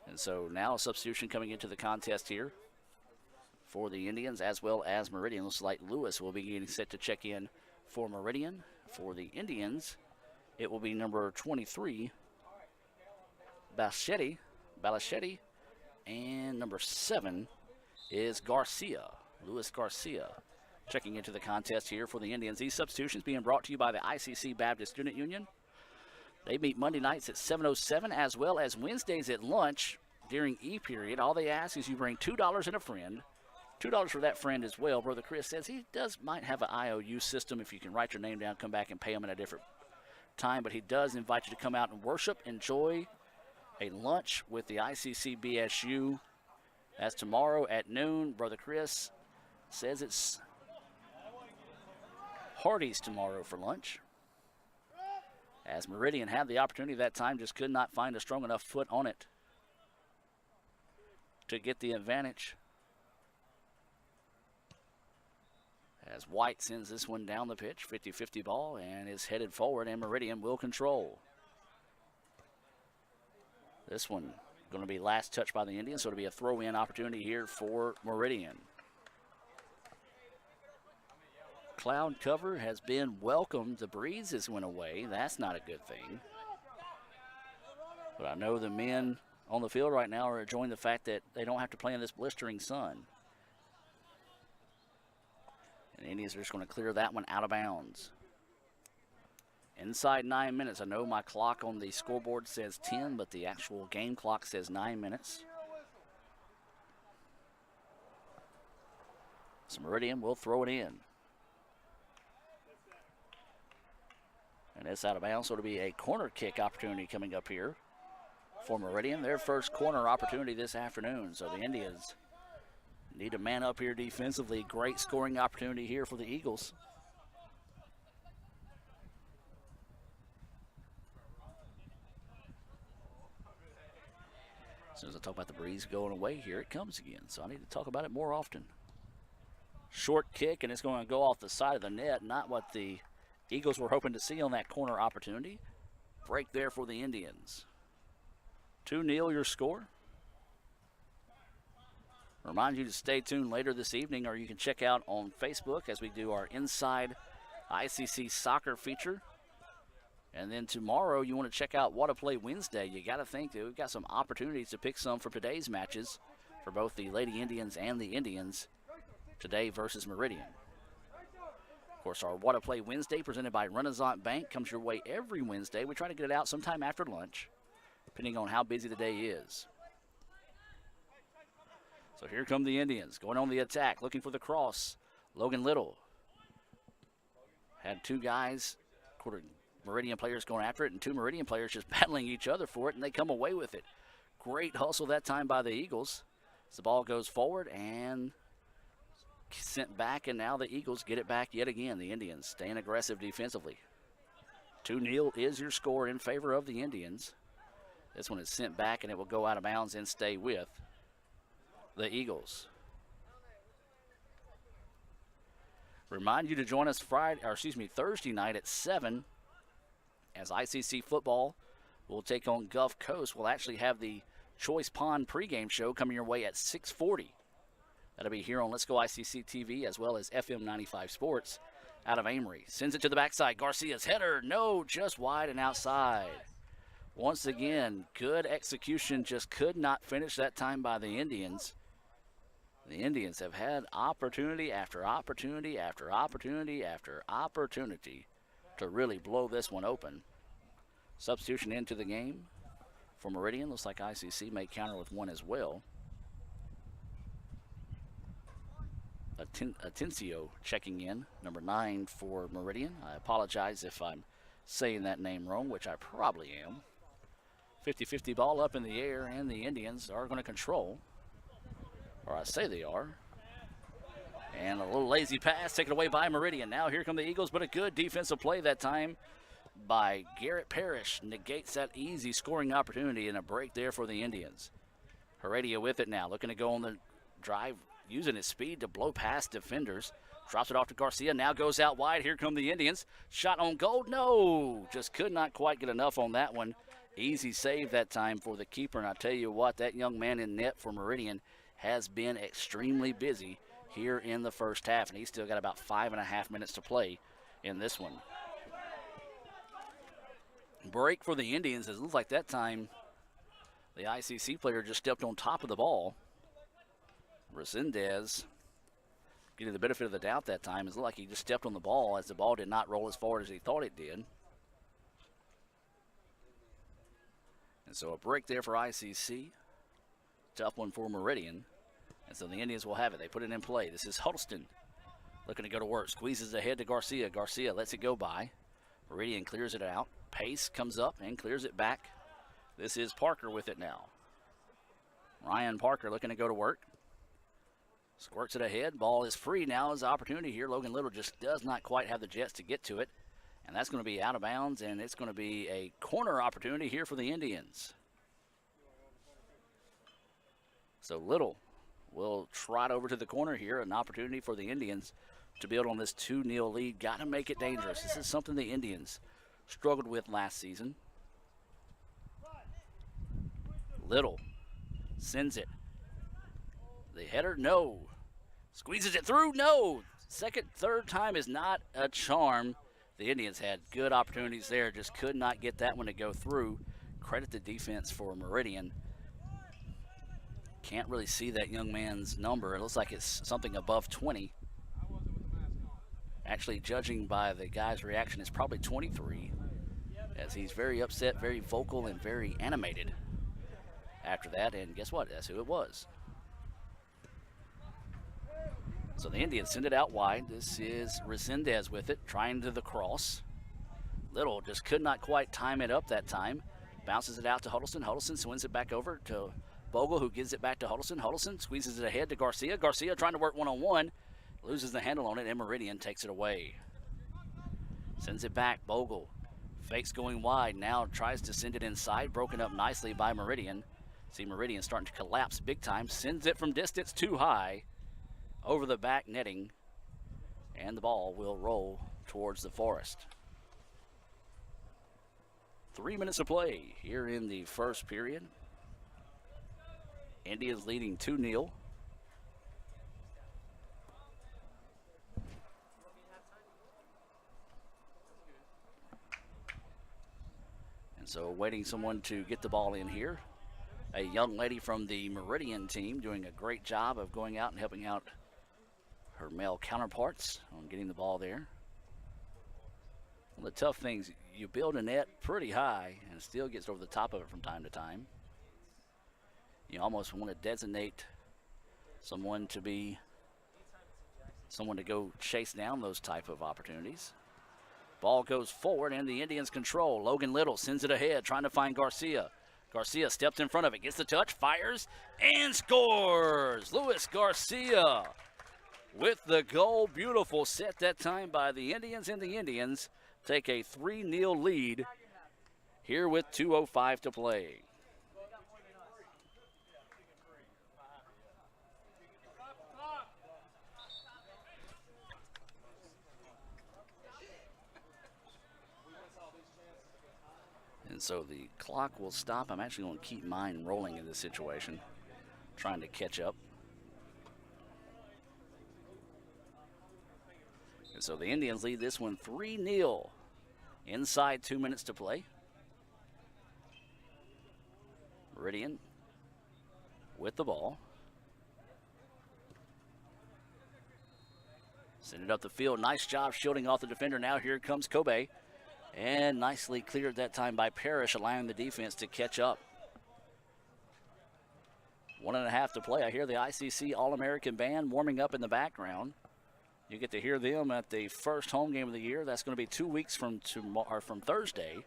And so now a substitution coming into the contest here for the Indians as well as Meridian. Looks like Lewis will be getting set to check in for Meridian. For the Indians, it will be number 23, Balachetti, and number 7 is Garcia, Luis Garcia, checking into the contest here for the Indians. These substitutions being brought to you by the ICC Baptist Student Union. They meet Monday nights at 7:07 as well as Wednesdays at lunch during E-period. All they ask is you bring $2 and a friend. $2 for that friend as well. Brother Chris says he might have an IOU system. If you can write your name down, come back and pay him at a different time. But he does invite you to come out and worship, enjoy a lunch with the ICC BSU. That's tomorrow at noon. Brother Chris says it's Hardee's tomorrow for lunch. As Meridian had the opportunity that time, just could not find a strong enough foot on it to get the advantage. As White sends this one down the pitch, 50-50 ball, and is headed forward, and Meridian will control. This one going to be last touch by the Indians, so it'll be a throw-in opportunity here for Meridian. Cloud cover has been welcomed. The breezes went away. That's not a good thing. But I know the men on the field right now are enjoying the fact that they don't have to play in this blistering sun. And the Indians are just going to clear that one out of bounds. Inside 9 minutes. I know my clock on the scoreboard says 10, but the actual game clock says 9 minutes. So Meridian will throw it in. And it's out of bounds, so it'll be a corner kick opportunity coming up here for Meridian. Their first corner opportunity this afternoon. So the Indians need to man up here defensively. Great scoring opportunity here for the Eagles. As soon as I talk about the breeze going away, here it comes again. So I need to talk about it more often. Short kick, and it's going to go off the side of the net. Not what the Eagles were hoping to see on that corner opportunity. Break there for the Indians. 2-0 your score. Remind you to stay tuned later this evening, or you can check out on Facebook as we do our Inside ICC Soccer feature. And then tomorrow you want to check out What a Play Wednesday. You got to think that we've got some opportunities to pick some for today's matches for both the Lady Indians and the Indians today versus Meridian. Of course, our What a Play Wednesday presented by Renaissance Bank comes your way every Wednesday. We try to get it out sometime after lunch, depending on how busy the day is. So here come the Indians going on the attack, looking for the cross. Logan Little had two guys, Meridian players going after it, and two Meridian players just battling each other for it, and they come away with it. Great hustle that time by the Eagles. As the ball goes forward and sent back, and now the Eagles get it back yet again. The Indians staying aggressive defensively. 2-0 is your score in favor of the Indians. This one is sent back, and it will go out of bounds and stay with the Eagles. Remind you to join us Thursday night at 7 as ICC football will take on Gulf Coast. We'll actually have the Choice Pond pregame show coming your way at 6:40. That'll be here on Let's Go ICC TV as well as FM 95 Sports out of Amory. Sends it to the backside. Garcia's header. No, just wide and outside. Once again, good execution. Just could not finish that time by the Indians. The Indians have had opportunity after opportunity after opportunity after opportunity to really blow this one open. Substitution into the game for Meridian. Looks like ICC may counter with one as well. Atencio checking in, number 9 for Meridian. I apologize if I'm saying that name wrong, which I probably am. 50-50 ball up in the air, and the Indians are going to control. Or I say they are. And a little lazy pass taken away by Meridian. Now here come the Eagles, but a good defensive play that time by Garrett Parrish negates that easy scoring opportunity, and a break there for the Indians. Heredia with it now, looking to go on the drive, using his speed to blow past defenders. Drops it off to Garcia, now goes out wide. Here come the Indians. Shot on goal, no! Just could not quite get enough on that one. Easy save that time for the keeper, and I tell you what, that young man in net for Meridian has been extremely busy here in the first half, and he's still got about 5.5 minutes to play in this one. Break for the Indians. It looks like that time the ICC player just stepped on top of the ball. Resendez getting the benefit of the doubt that time. It looked like he just stepped on the ball as the ball did not roll as forward as he thought it did. And so a break there for ICC. Tough one for Meridian. And so the Indians will have it. They put it in play. This is Huddleston looking to go to work. Squeezes ahead to Garcia. Garcia lets it go by. Meridian clears it out. Pace comes up and clears it back. This is Parker with it now. Ryan Parker looking to go to work. Squirts it ahead. Ball is free now. Is the opportunity here. Logan Little just does not quite have the jets to get to it. And that's going to be out of bounds, and it's going to be a corner opportunity here for the Indians. So Little will trot over to the corner here. An opportunity for the Indians to build on this 2-0 lead. Got to make it dangerous. This is something the Indians struggled with last season. Little sends it. The header, no. Squeezes it through, no. Second, third time is not a charm. The Indians had good opportunities there, just could not get that one to go through. Credit the defense for Meridian. Can't really see that young man's number. It looks like it's something above 20. Actually, judging by the guy's reaction, it's probably 23, as he's very upset, very vocal, and very animated after that. And guess what? That's who it was. So the Indians send it out wide. This is Resendez with it, trying to the cross. Little just could not quite time it up that time. Bounces it out to Huddleston. Huddleston swings it back over to Bogle, who gives it back to Huddleston. Huddleston squeezes it ahead to Garcia. Garcia trying to work one-on-one. Loses the handle on it, and Meridian takes it away. Sends it back. Bogle fakes going wide. Now tries to send it inside. Broken up nicely by Meridian. See Meridian starting to collapse big time. Sends it from distance too high. Over the back netting, and the ball will roll towards the Forest. 3 minutes of play here in the first period. Indians leading 2-0. And so waiting someone to get the ball in here. A young lady from the Meridian team doing a great job of going out and helping out her male counterparts on getting the ball there. One of the tough things, you build a net pretty high and it still gets over the top of it from time to time. You almost want to designate someone to go chase down those type of opportunities. Ball goes forward and the Indians control. Logan Little sends it ahead, trying to find Garcia. Garcia steps in front of it, gets the touch, fires, and scores! Luis Garcia with the goal. Beautiful set that time by the Indians, and the Indians take a 3-0 lead here with 2:05 to play. And so the clock will stop. I'm actually going to keep mine rolling in this situation, trying to catch up. And so the Indians lead this one 3-0 inside 2 minutes to play. Meridian with the ball. Send it up the field. Nice job shielding off the defender. Now here comes Kobe. And nicely cleared that time by Parrish, allowing the defense to catch up. 1.5 to play. I hear the ICC All-American Band warming up in the background. You get to hear them at the first home game of the year. That's going to be 2 weeks from Thursday.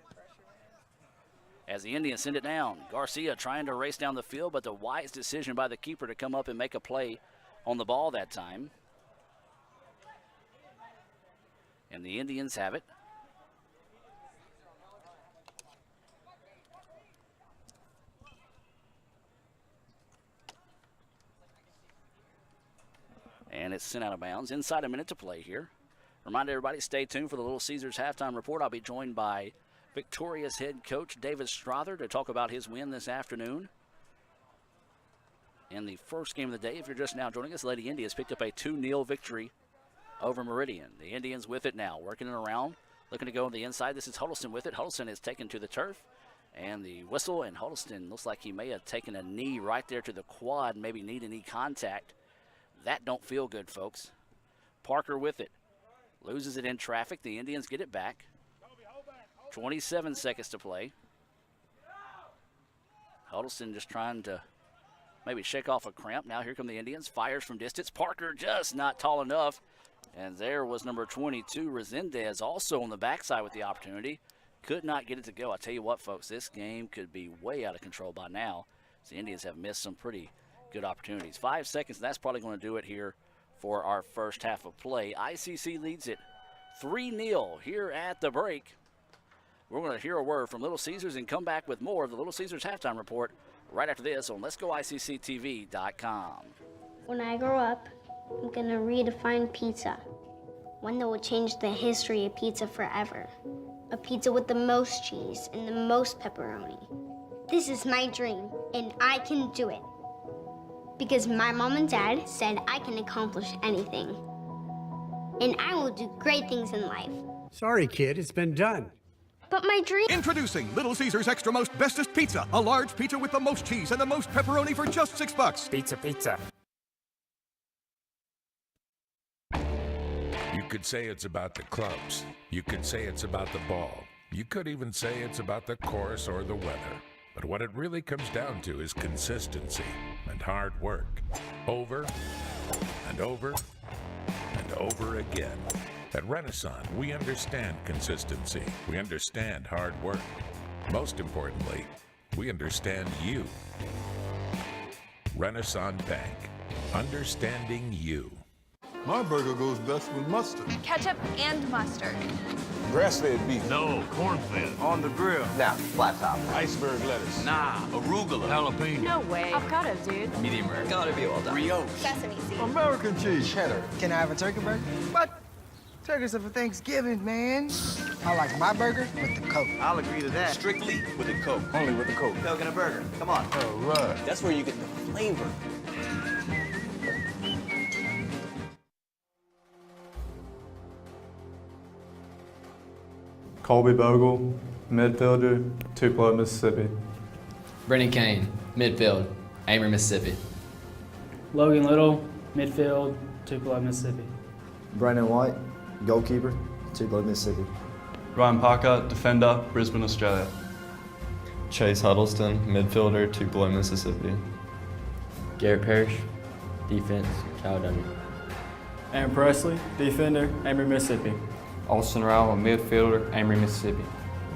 As the Indians send it down. Garcia trying to race down the field, but the wise decision by the keeper to come up and make a play on the ball that time. And the Indians have it. it's sent out of bounds. Inside a minute to play here. Remind everybody, stay tuned for the Little Caesars halftime report. I'll be joined by Victoria's head coach David Strother to talk about his win this afternoon. In the first game of the day, if you're just now joining us, Lady Indy has picked up a 2-0 victory over Meridian. The Indians with it now, working it around, looking to go on the inside. This is Huddleston with it. Huddleston is taken to the turf, and the whistle, and Huddleston looks like he may have taken a knee right there to the quad, maybe need a knee contact. That don't feel good, folks. Parker with it. Loses it in traffic. The Indians get it back. 27 seconds to play. Huddleston just trying to maybe shake off a cramp. Now here come the Indians. Fires from distance. Parker just not tall enough. And there was number 22, Resendez, also on the backside with the opportunity. Could not get it to go. I tell you what, folks, this game could be way out of control by now. The Indians have missed some pretty good opportunities. 5 seconds, and that's probably going to do it here for our first half of play. ICC leads it 3-0 here at the break. We're going to hear a word from Little Caesars and come back with more of the Little Caesars halftime report right after this on Let'sGoICCTV.com. When I grow up, I'm going to redefine pizza. One that will change the history of pizza forever. A pizza with the most cheese and the most pepperoni. This is my dream, and I can do it. Because my mom and dad said I can accomplish anything. And I will do great things in life. Sorry, kid, it's been done. But my dream... Introducing Little Caesars Extra Most Bestest Pizza. A large pizza with the most cheese and the most pepperoni for just $6. Pizza. You could say it's about the clubs. You could say it's about the ball. You could even say it's about the course or the weather. But what it really comes down to is consistency and hard work. Over and over and over again. At Renaissance, we understand consistency. We understand hard work. Most importantly, we understand you. Renaissance Bank. Understanding you. My burger goes best with mustard. Ketchup and mustard. Grass-fed beef. No, corn-fed. On the grill. Now, flat top. Iceberg lettuce. Nah, arugula. Jalapeno. No way. Avocado, dude. Medium rare. Gotta be well done. Brioche. Sesame seeds. American cheese. Cheddar. Can I have a turkey burger? What? Turkeys are for Thanksgiving, man. I like my burger with the Coke. I'll agree to that. Strictly with a Coke. Only with the Coke. Coke and a burger. Come on. All right. That's where you get the flavor. Colby Bogle, midfielder, Tupelo, Mississippi. Brennan Kane, midfield, Amory, Mississippi. Logan Little, midfield, Tupelo, Mississippi. Brandon White, goalkeeper, Tupelo, Mississippi. Ryan Parker, defender, Brisbane, Australia. Chase Huddleston, midfielder, Tupelo, Mississippi. Garrett Parrish, defense, Caledonia. Aaron Presley, defender, Amory, Mississippi. Austin Rowell, midfielder, Amory, Mississippi.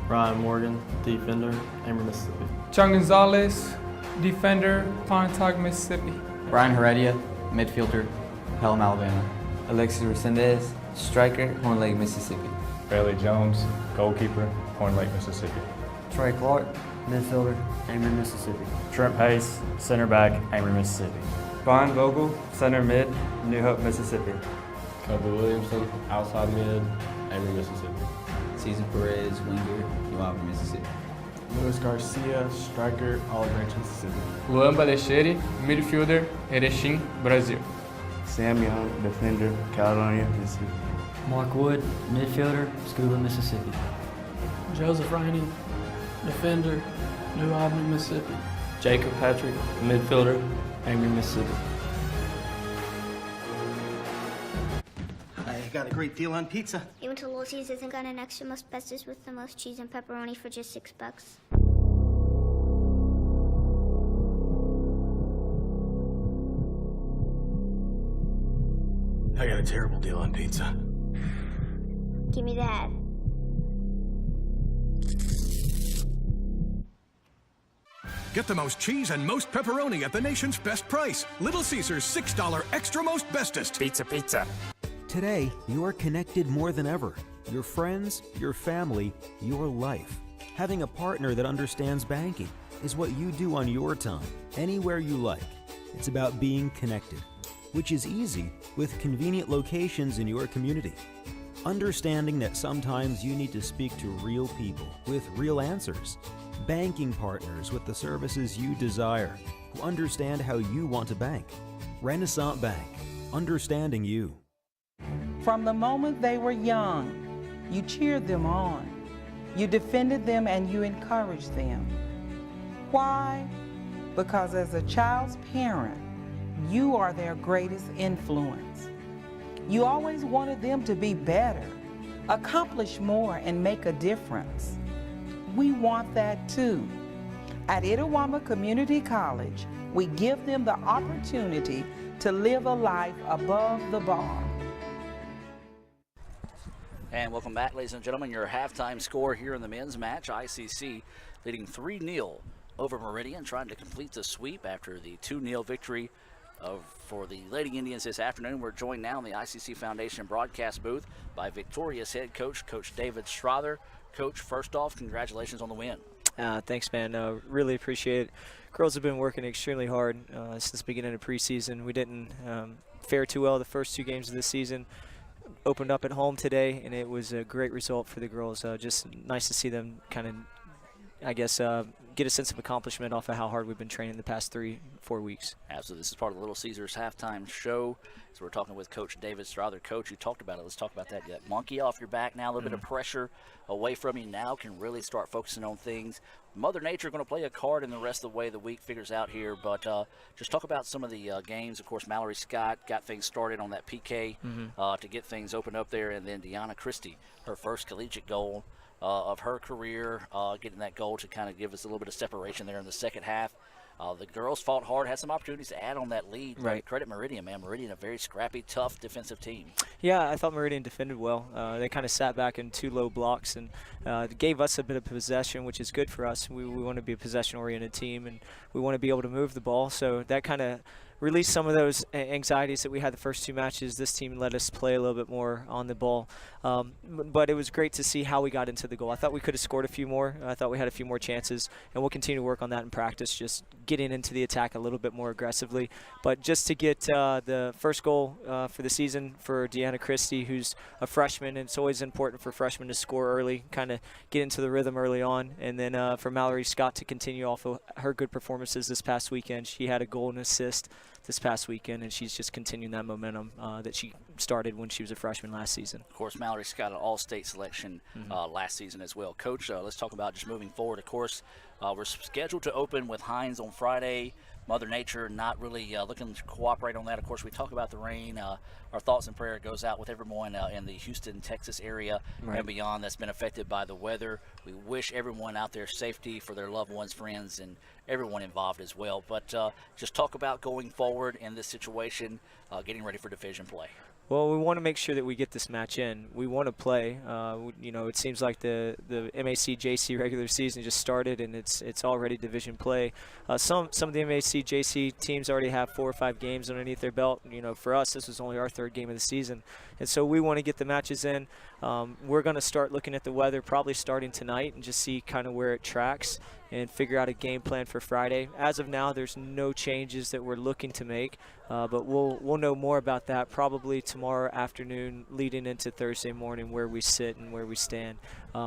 Ryan Morgan, defender, Amory, Mississippi. John Gonzalez, defender, Pontotoc, Mississippi. Brian Heredia, midfielder, Pelham, Alabama. Alexis Resendez, striker, Horn Lake, Mississippi. Bailey Jones, goalkeeper, Horn Lake, Mississippi. Troy Clark, midfielder, Amory, Mississippi. Trent Pace, center back, Amory, Mississippi. Brian Vogel, center mid, New Hope, Mississippi. Kobe Williamson, outside mid, Amory, Mississippi. Cesar Perez, winger, New Albany, Mississippi. Luis Garcia, striker, Olive Branch, Mississippi. Luan Balecheri, midfielder, Erechim, Brazil. Sam Young, defender, Caledonia, Mississippi. Mark Wood, midfielder, Scuba, Mississippi. Joseph Rainey, defender, New Albany, Mississippi. Jacob Patrick, midfielder, Amory, Mississippi. I got a great deal on pizza. You went to Little Caesars and got an extra most bestest with the most cheese and pepperoni for just $6. I got a terrible deal on pizza. Give me that. Get the most cheese and most pepperoni at the nation's best price. Little Caesars $6 extra most bestest. Pizza. Today, you are connected more than ever. Your friends, your family, your life. Having a partner that understands banking is what you do on your time, anywhere you like. It's about being connected. which is easy with convenient locations in your community. Understanding that sometimes you need to speak to real people with real answers. Banking partners with the services you desire, who understand how you want to bank. Renaissance Bank, understanding you. From the moment they were young, you cheered them on. You defended them and you encouraged them. Why? Because as a child's parent, you are their greatest influence. You always wanted them to be better, accomplish more, and make a difference. We want that too. At Itawamba Community College, we give them the opportunity to live a life above the bar. And welcome back, ladies and gentlemen. Your halftime score here in the men's match. ICC leading 3-0 over Meridian, trying to complete the sweep after the 2-0 victory for the Lady Indians this afternoon. We're joined now in the ICC Foundation broadcast booth by Victoria's head coach, Coach David Strother. Coach, first off, congratulations on the win. Thanks, man. Really appreciate it. Girls have been working extremely hard since the beginning of preseason. We didn't fare too well the first 2 games of the season. Opened up at home today, and it was a great result for the girls. Just nice to see them kind of, I guess, get a sense of accomplishment off of how hard we've been training the past 3-4 weeks. Absolutely. This is part of the Little Caesars halftime show. So we're talking with Coach David Strother. Coach, you talked about it. Let's talk about that. You got monkey off your back now, a little bit of pressure away from you now, can really start focusing on things. Mother Nature going to play a card in the rest of the way the week figures out here, but just talk about some of the games. Of course, Mallory Scott got things started on that PK to get things opened up there, and then Deanna Christie, her first collegiate goal of her career, getting that goal to kind of give us a little bit of separation there in the second half. The girls fought hard, had some opportunities to add on that lead. Right. Credit Meridian, man. Meridian, a very scrappy, tough defensive team. Yeah, I thought Meridian defended well. They kind of sat back in 2 low blocks and gave us a bit of possession, which is good for us. We want to be a possession-oriented team, and we want to be able to move the ball. So that kind of released some of those anxieties that we had the first 2 matches. This team let us play a little bit more on the ball. But it was great to see how we got into the goal. I thought we could have scored a few more. I thought we had a few more chances, and we'll continue to work on that in practice, just getting into the attack a little bit more aggressively. But just to get the first goal for the season for Deanna Christie, who's a freshman, and it's always important for freshmen to score early, kind of get into the rhythm early on. And then for Mallory Scott to continue off of her good performances this past weekend. She had a goal and assist this past weekend, and she's just continuing that momentum that she started when she was a freshman last season. Of course, Mallory Scott, an all-state selection last season as well. Coach, let's talk about just moving forward. Of course, we're scheduled to open with Hines on Friday. Mother Nature not really looking to cooperate on that. Of course, we talk about the rain. Our thoughts and prayer goes out with everyone in the Houston, Texas area and beyond that's been affected by the weather. We wish everyone out there safety for their loved ones, friends, and everyone involved as well. But just talk about going forward in this situation, getting ready for division play. Well, we want to make sure that we get this match in. We want to play. You know, it seems like the MAC JC regular season just started, and it's already division play. Some of the MAC JC teams already have 4 or 5 games underneath their belt. You know, for us, this was only our 3rd game of the season, and so we want to get the matches in. We're going to start looking at the weather probably starting tonight and just see kind of where it tracks and figure out a game plan for Friday. As of now, there's no changes that we're looking to make, but we'll know more about that probably tomorrow afternoon leading into Thursday morning, where we sit and where we stand.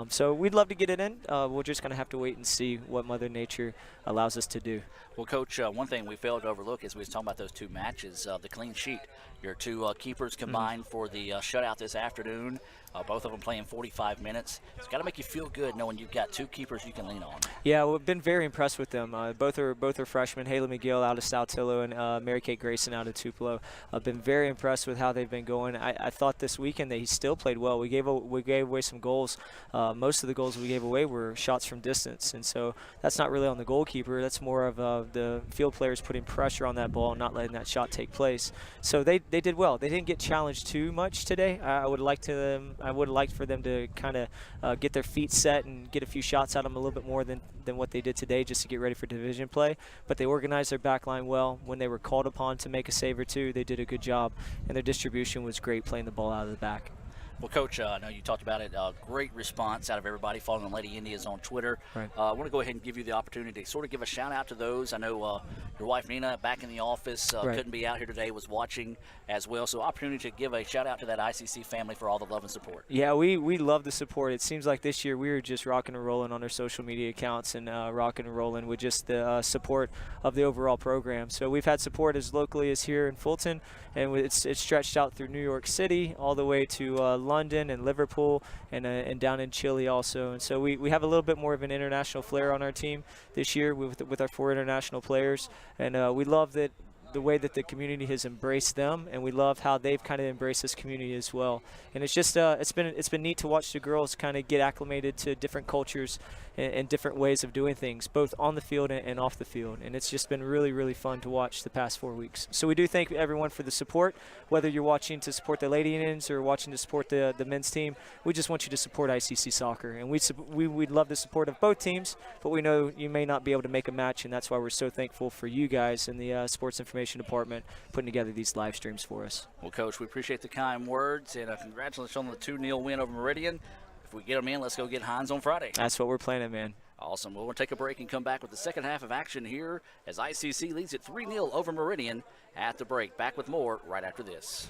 So we'd love to get it in. We're just going to have to wait and see what Mother Nature allows us to do. Well, Coach, one thing we failed to overlook as we was talking about those 2 matches, the clean sheet. Your 2 keepers combined for the shutout this afternoon. Both of them playing 45 minutes. It's got to make you feel good knowing you've got 2 keepers you can lean on. Yeah, we've been very impressed with them. Both are freshmen. Haley McGill out of Saltillo and Mary Kate Grayson out of Tupelo. I've been very impressed with how they've been going. I thought this weekend that he still played well. We gave away some goals. Most of the goals we gave away were shots from distance, and so that's not really on the goalkeeper. That's more of the field players putting pressure on that ball and not letting that shot take place. So they did well. They didn't get challenged too much today. I would have liked for them to kind of get their feet set and get a few shots at them a little bit more than what they did today, just to get ready for division play. But they organized their back line well. When they were called upon to make a save or 2, they did a good job, and their distribution was great, playing the ball out of the back. Well, Coach, I know you talked about it. Great response out of everybody following the Lady Indians on Twitter. Right. I want to go ahead and give you the opportunity to sort of give a shout-out to those. I know your wife, Nina, back in the office, Right. couldn't be out here today, was watching as well. So opportunity to give a shout-out to that ICC family for all the love and support. Yeah, we love the support. It seems like this year we were just rocking and rolling on our social media accounts and rocking and rolling with just the support of the overall program. So we've had support as locally as here in Fulton, and it's stretched out through New York City all the way to London and Liverpool and down in Chile also. And so we have a little bit more of an international flair on our team this year with our 4 international players. And we love that the way that the community has embraced them, and we love how they've kind of embraced this community as well. And it's just it's been neat to watch the girls kind of get acclimated to different cultures and different ways of doing things, both on the field and off the field. And it's just been really, really fun to watch the past 4 weeks. So we do thank everyone for the support, whether you're watching to support the Lady Indians or watching to support the men's team. We just want you to support ICC soccer, and we'd love the support of both teams, but we know you may not be able to make a match, and that's why we're so thankful for you guys in the sports information department putting together these live streams for us. Well, Coach, we appreciate the kind words, and congratulations on the 2-0 win over Meridian. If we get them in, let's go get Hines on Friday. That's what we're planning, man. Awesome. Well, we'll take a break and come back with the second half of action here as ICC leads it 3-0 over Meridian at the break. Back with more right after this.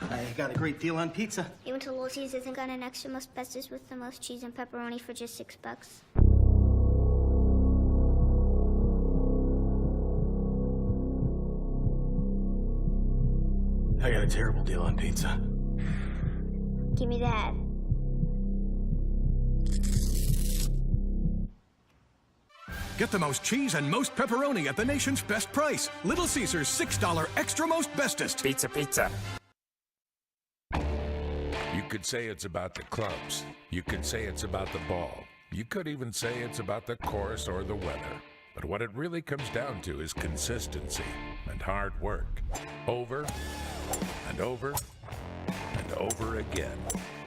I got a great deal on pizza. You went to Little Caesars and got an extra most bestest with the most cheese and pepperoni for just $6. I got a terrible deal on pizza. Give me that. Get the most cheese and most pepperoni at the nation's best price. Little Caesars $6 extra most bestest. Pizza, pizza. You could say it's about the clubs. You could say it's about the ball. You could even say it's about the course or the weather. But what it really comes down to is consistency and hard work. Over and over and over again.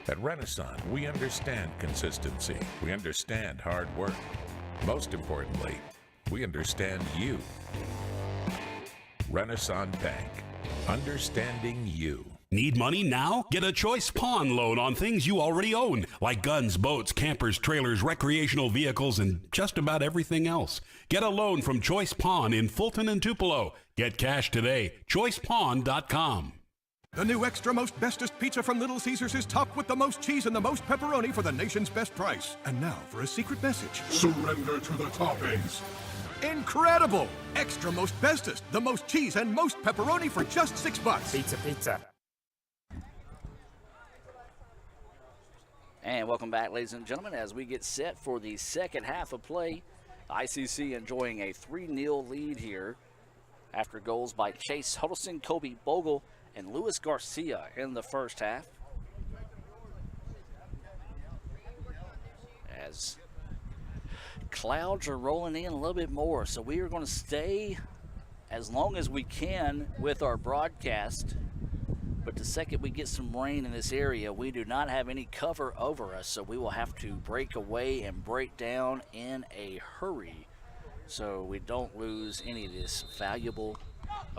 At Renaissance, we understand consistency. We understand hard work. Most importantly, we understand you. Renaissance Bank. Understanding you. Need money now? Get a Choice Pawn loan on things you already own, like guns, boats, campers, trailers, recreational vehicles, and just about everything else. Get a loan from Choice Pawn in Fulton and Tupelo. Get cash today. ChoicePawn.com. The new extra most bestest pizza from Little Caesars is topped with the most cheese and the most pepperoni for the nation's best price. And now for a secret message. Surrender to the toppings. Incredible! Extra most bestest, the most cheese and most pepperoni for just $6. Pizza, pizza. And welcome back, ladies and gentlemen, as we get set for the second half of play. ICC enjoying a 3-0 lead here after goals by Chase Huddleston, Kobe Bogle, and Luis Garcia in the first half. As clouds are rolling in a little bit more, so we are going to stay as long as we can with our broadcast. But the second we get some rain in this area, we do not have any cover over us, so we will have to break away and break down in a hurry so we don't lose any of this valuable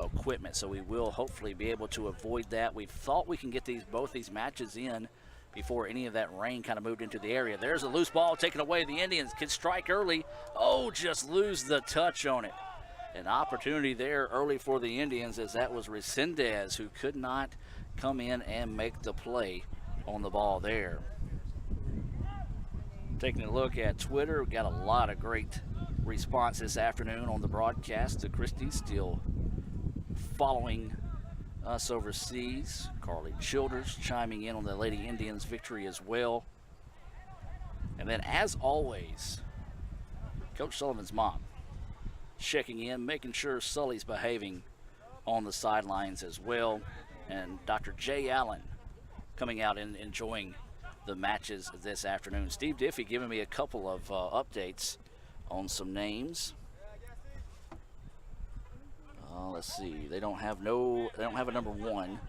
equipment. So we will hopefully be able to avoid that. We thought we can get both these matches in before any of that rain kind of moved into the area. There's a loose ball taken away. The Indians can strike early. Oh, just lose the touch on it. An opportunity there early for the Indians, as that was Resendez who could not come in and make the play on the ball there. Taking a look at Twitter, we got a lot of great response this afternoon on the broadcast. To Christie still following us overseas. Carly Childers chiming in on the Lady Indians victory as well. And then, as always, Coach Sullivan's mom checking in, making sure Sully's behaving on the sidelines as well. And Dr. Jay Allen coming out and enjoying the matches this afternoon. Steve Diffie giving me a couple of updates on some names. Let's see. They don't have a number 1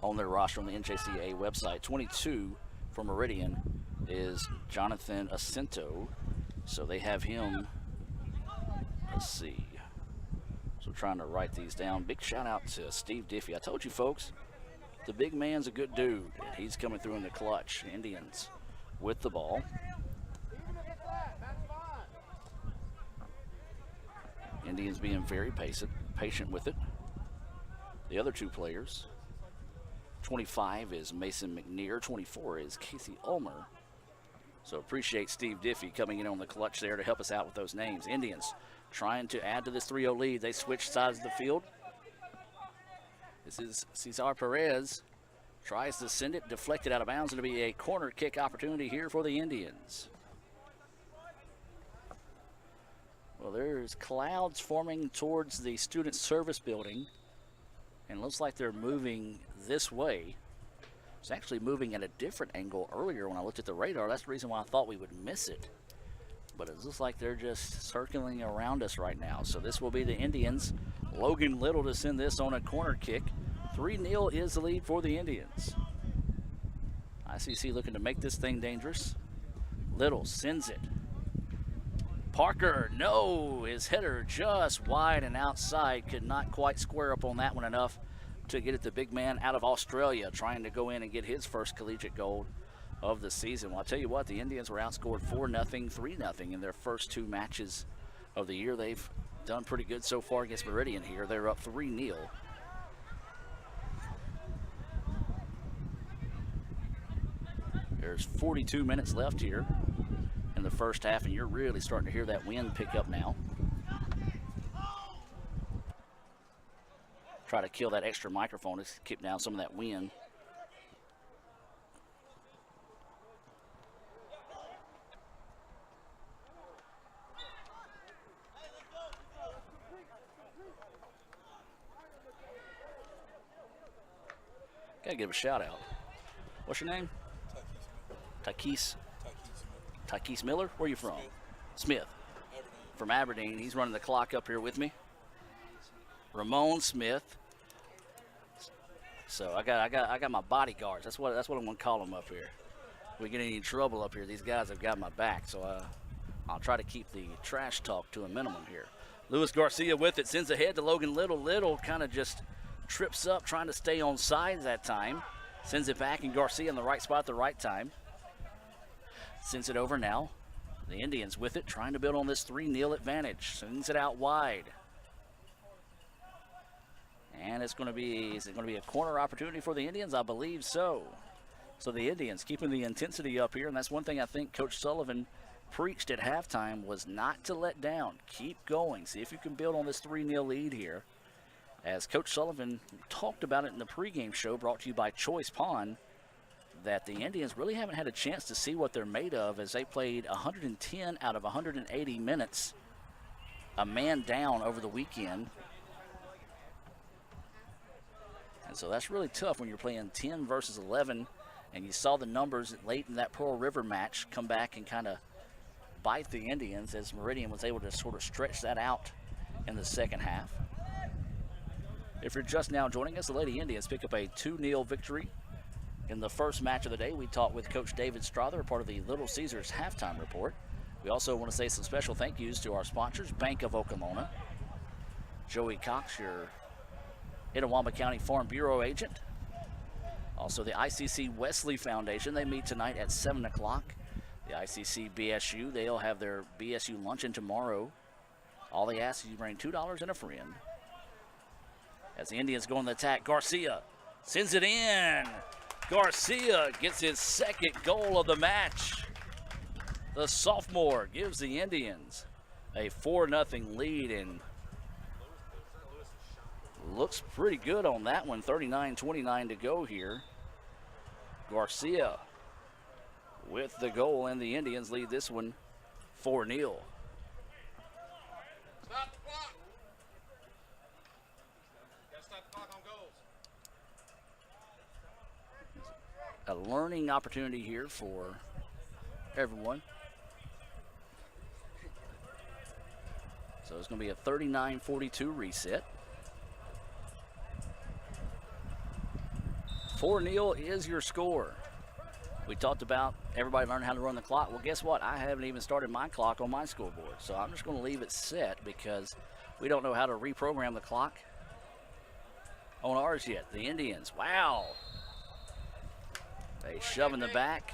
on their roster on the NJCAA website. 22 for Meridian is Jonathan Ascento, so they have him. Let's see. So trying to write these down. Big shout out to Steve Diffie. I told you folks, the big man's a good dude, and he's coming through in the clutch. Indians with the ball. Indians being very patient with it. The other two players, 25 is Mason McNear, 24 is Casey Ulmer. So appreciate Steve Diffie coming in on the clutch there to help us out with those names. Indians trying to add to this 3-0 lead. They switch sides of the field. This is Cesar Perez. Tries to send it, deflected out of bounds. It'll be a corner kick opportunity here for the Indians. Well, there's clouds forming towards the student service building. And looks like they're moving this way. It's actually moving at a different angle earlier when I looked at the radar. That's the reason why I thought we would miss it. But it looks like they're just circling around us right now. So this will be the Indians. Logan Little to send this on a corner kick. 3-0 is the lead for the Indians. ICC looking to make this thing dangerous. Little sends it. Parker, no, his header just wide and outside. Could not quite square up on that one enough to get it the big man out of Australia, trying to go in and get his first collegiate goal of the season. Well, I'll tell you what, the Indians were outscored 4-0, 3-0 in their first two matches of the year. They've done pretty good so far against Meridian here. They're up 3-0. There's 42 minutes left here in the first half, and you're really starting to hear that wind pick up now. Try to kill that extra microphone to keep down some of that wind. Gotta give a shout out. What's your name? Takis Miller? Where are you from? Smith. From Aberdeen. He's running the clock up here with me. Ramon Smith. So I got my bodyguards. That's what I'm gonna call them up here. If we get any trouble up here, these guys have got my back. So I'll try to keep the trash talk to a minimum here. Luis Garcia with it, sends ahead to Logan Little. Little kind of just trips up, trying to stay on sides that time. Sends it back, and Garcia in the right spot at the right time. Sends it over now. The Indians with it, trying to build on this 3-0 advantage. Sends it out wide. And is it going to be a corner opportunity for the Indians? I believe so. So the Indians keeping the intensity up here, and that's one thing I think Coach Sullivan preached at halftime, was not to let down. Keep going. See if you can build on this 3-0 lead here. As Coach Sullivan talked about it in the pregame show, brought to you by Choice Pond, that the Indians really haven't had a chance to see what they're made of, as they played 110 out of 180 minutes, a man down over the weekend. And so that's really tough when you're playing 10 versus 11, and you saw the numbers late in that Pearl River match come back and kind of bite the Indians, as Meridian was able to sort of stretch that out in the second half. If you're just now joining us, the Lady Indians pick up a 2-0 victory in the first match of the day. We talked with Coach David Strother, part of the Little Caesars halftime report. We also want to say some special thank yous to our sponsors, Bank of Oklahoma, Joey Cox, your Itawamba County Farm Bureau agent. Also the ICC Wesley Foundation. They meet tonight at 7 o'clock. The ICC BSU, they'll have their BSU luncheon tomorrow. All they ask is you bring $2 and a friend. As the Indians go on the attack, Garcia sends it in. Garcia gets his second goal of the match. The sophomore gives the Indians a 4-0 lead, and looks pretty good on that one. 39-29 to go here. Garcia with the goal, and the Indians lead this one 4-0. A learning opportunity here for everyone. So it's going to be a 39-42 reset. 4-0 is your score. We talked about everybody learning how to run the clock. Well, guess what? I haven't even started my clock on my scoreboard. So I'm just going to leave it set because we don't know how to reprogram the clock. on ours yet. The Indians, wow. They shove in the back.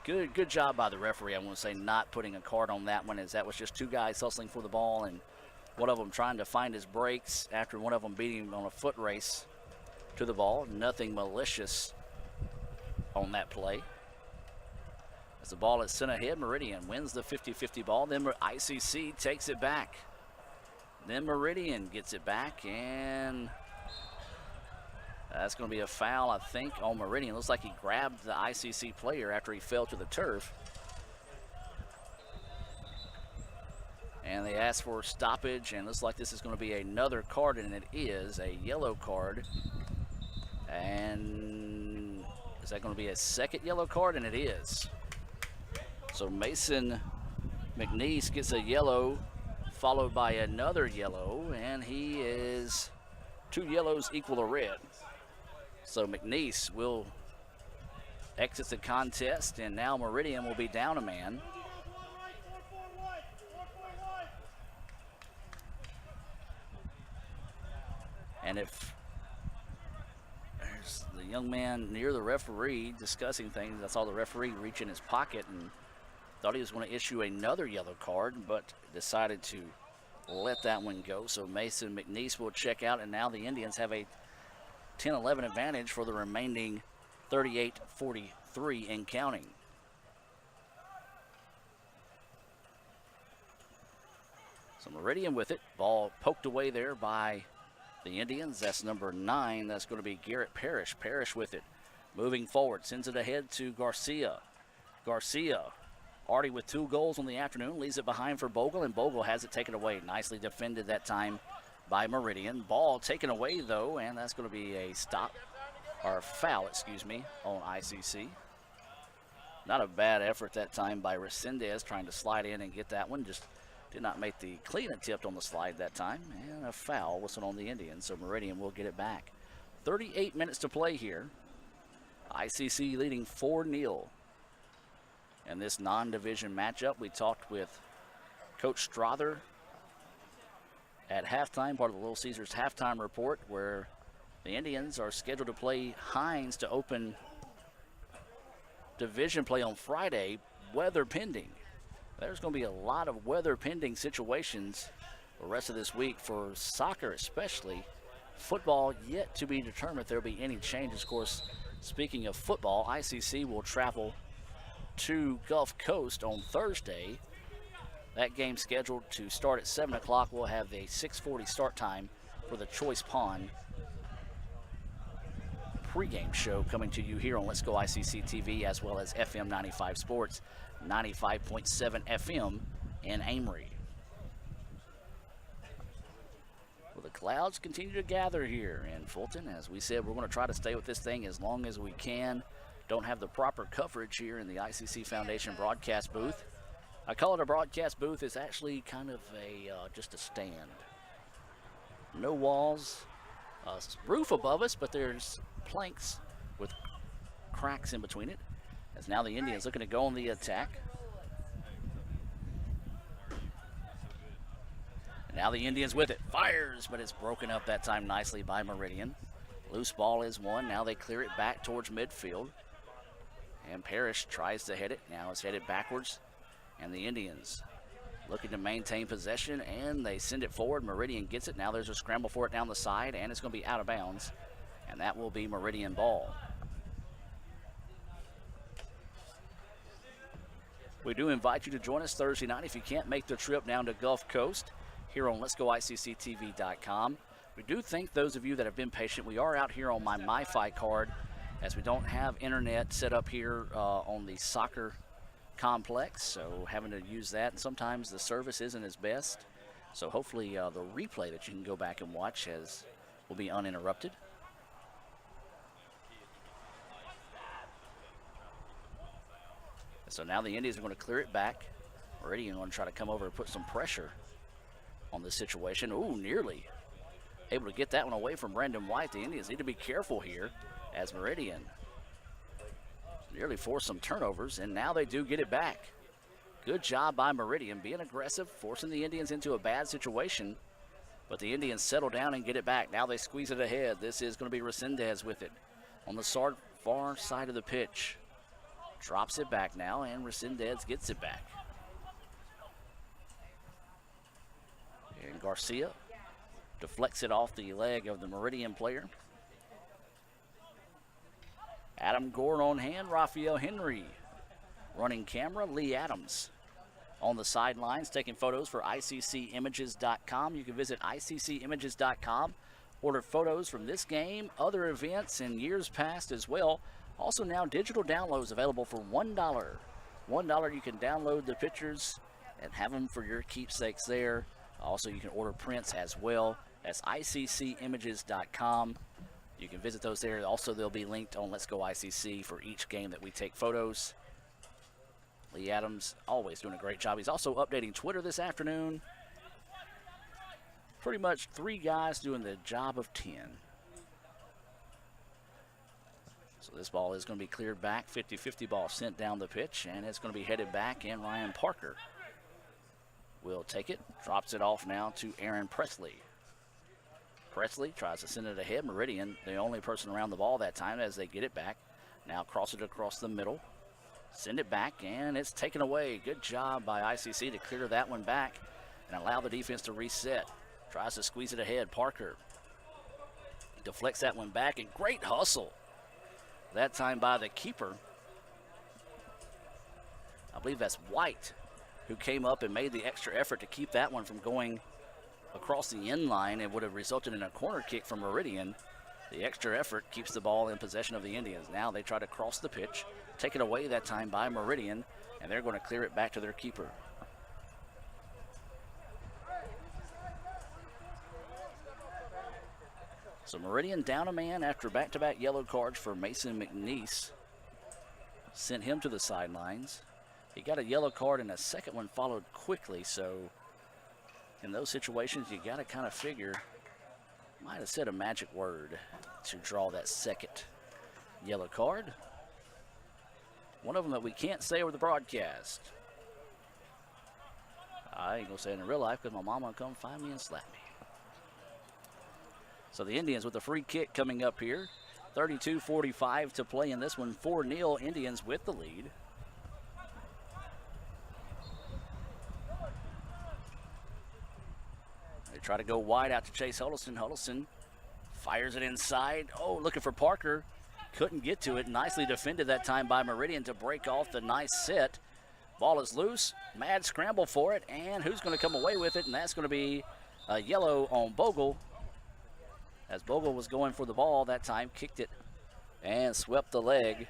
Good job by the referee, I want to say, not putting a card on that one, as that was just two guys hustling for the ball and one of them trying to find his brakes after one of them beating him on a foot race to the ball. Nothing malicious on that play. As the ball is sent ahead, Meridian wins the 50-50 ball. Then ICC takes it back. Then Meridian gets it back, and that's going to be a foul, I think, on Meridian. Looks like he grabbed the ICC player after he fell to the turf. And they asked for stoppage, and looks like this is going to be another card, and it is a yellow card. And is that going to be a second yellow card? And it is. So Mason McNeese gets a yellow, followed by another yellow, and he is 2 yellows equal a red. So McNeese will exit the contest, and now Meridian will be down a man. And if there's the young man near the referee discussing things, I saw the referee reach in his pocket and thought he was going to issue another yellow card, but decided to let that one go. So Mason McNeese will check out, and now the Indians have a 10-11 advantage for the remaining 38-43 and counting. So Meridian with it. Ball poked away there by the Indians. That's number 9. That's going to be Garrett Parrish. Parrish with it. Moving forward. Sends it ahead to Garcia. Garcia already with 2 goals on the afternoon. Leaves it behind for Bogle, and Bogle has it taken away. Nicely defended that time by Meridian. Ball taken away, though, and that's going to be a stop, or foul, excuse me, on ICC. Not a bad effort that time by Resendez trying to slide in and get that one. Just did not make the clean attempt on the slide that time. And a foul whistled on the Indians, so Meridian will get it back. 38 minutes to play here. ICC leading 4-0. In this non-division matchup, we talked with Coach Strother at halftime, part of the Little Caesars halftime report, where the Indians are scheduled to play Hines to open division play on Friday, weather pending. There's going to be a lot of weather pending situations the rest of this week for soccer especially. Football yet to be determined if there will be any changes. Of course, speaking of football, ICC will travel to Gulf Coast on Thursday. That game scheduled to start at 7 o'clock. We'll have a 6:40 start time for the Choice Pond pregame show coming to you here on Let's Go ICC TV, as well as FM 95 Sports, 95.7 FM in Amory. Well, the clouds continue to gather here in Fulton. As we said, we're going to try to stay with this thing as long as we can. Don't have the proper coverage here in the ICC Foundation broadcast booth. I call it a broadcast booth. It's actually kind of a just a stand. No walls, roof above us, but there's planks with cracks in between it. As now the Indians looking to go on the attack. And now the Indians with it. Fires, but it's broken up that time nicely by Meridian. Loose ball is won. Now they clear it back towards midfield. And Parrish tries to hit it. Now it's headed backwards. And the Indians looking to maintain possession, and they send it forward. Meridian gets it. Now there's a scramble for it down the side, and it's going to be out of bounds. And that will be Meridian ball. We do invite you to join us Thursday night if you can't make the trip down to Gulf Coast here on Let'sGoICCTV.com. We do thank those of you that have been patient. We are out here on my MiFi card, as we don't have internet set up here on the soccer complex, so having to use that, and sometimes the service isn't as best. So hopefully the replay that you can go back and watch will be uninterrupted. So now the Indians are going to clear it back. Meridian going to try to come over and put some pressure on this situation. Ooh, nearly able to get that one away from Brandon White. The Indians need to be careful here, as Meridian nearly forced some turnovers, and now they do get it back. Good job by Meridian being aggressive, forcing the Indians into a bad situation. But the Indians settle down and get it back. Now they squeeze it ahead. This is going to be Resendez with it on the far side of the pitch. Drops it back now, and Resendez gets it back. And Garcia deflects it off the leg of the Meridian player. Adam Gore on hand, Raphael Henry. Running camera, Lee Adams. On the sidelines, taking photos for ICCimages.com. You can visit ICCimages.com. Order photos from this game, other events, and years past as well. Also now digital downloads available for $1. $1 you can download the pictures and have them for your keepsakes there. Also you can order prints as well. That's ICCimages.com. You can visit those there. Also they'll be linked on Let's Go ICC for each game that we take photos. Lee Adams always doing a great job. He's also updating Twitter this afternoon. Pretty much 3 guys doing the job of 10. So this ball is going to be cleared back. 50-50 ball sent down the pitch, and it's going to be headed back, and Ryan Parker will take it. Drops it off now to Aaron Presley. Presley tries to send it ahead. Meridian, the only person around the ball that time as they get it back. Now cross it across the middle. Send it back, and it's taken away. Good job by ICC to clear that one back and allow the defense to reset. Tries to squeeze it ahead. Parker deflects that one back, and great hustle. That time by the keeper. I believe that's White, who came up and made the extra effort to keep that one from going across the end line. It would have resulted in a corner kick from Meridian. The extra effort keeps the ball in possession of the Indians. Now they try to cross the pitch, take it away that time by Meridian, and they're going to clear it back to their keeper. So Meridian down a man after back-to-back yellow cards for Mason McNeese. Sent him to the sidelines. He got a yellow card and a second one followed quickly, so in those situations you got to kind of figure, might have said a magic word to draw that second yellow card. One of them that we can't say over the broadcast. I ain't gonna say it in real life because my mama will come find me and slap me. So the Indians with a free kick coming up here. 32-45 to play in this one. 4-0 Indians with the lead. They try to go wide out to Chase Huddleston. Huddleston fires it inside. Oh, looking for Parker. Couldn't get to it. Nicely defended that time by Meridian to break off the nice set. Ball is loose. Mad scramble for it. And who's going to come away with it? And that's going to be a yellow on Bogle. As Bogle was going for the ball that time, kicked it and swept the leg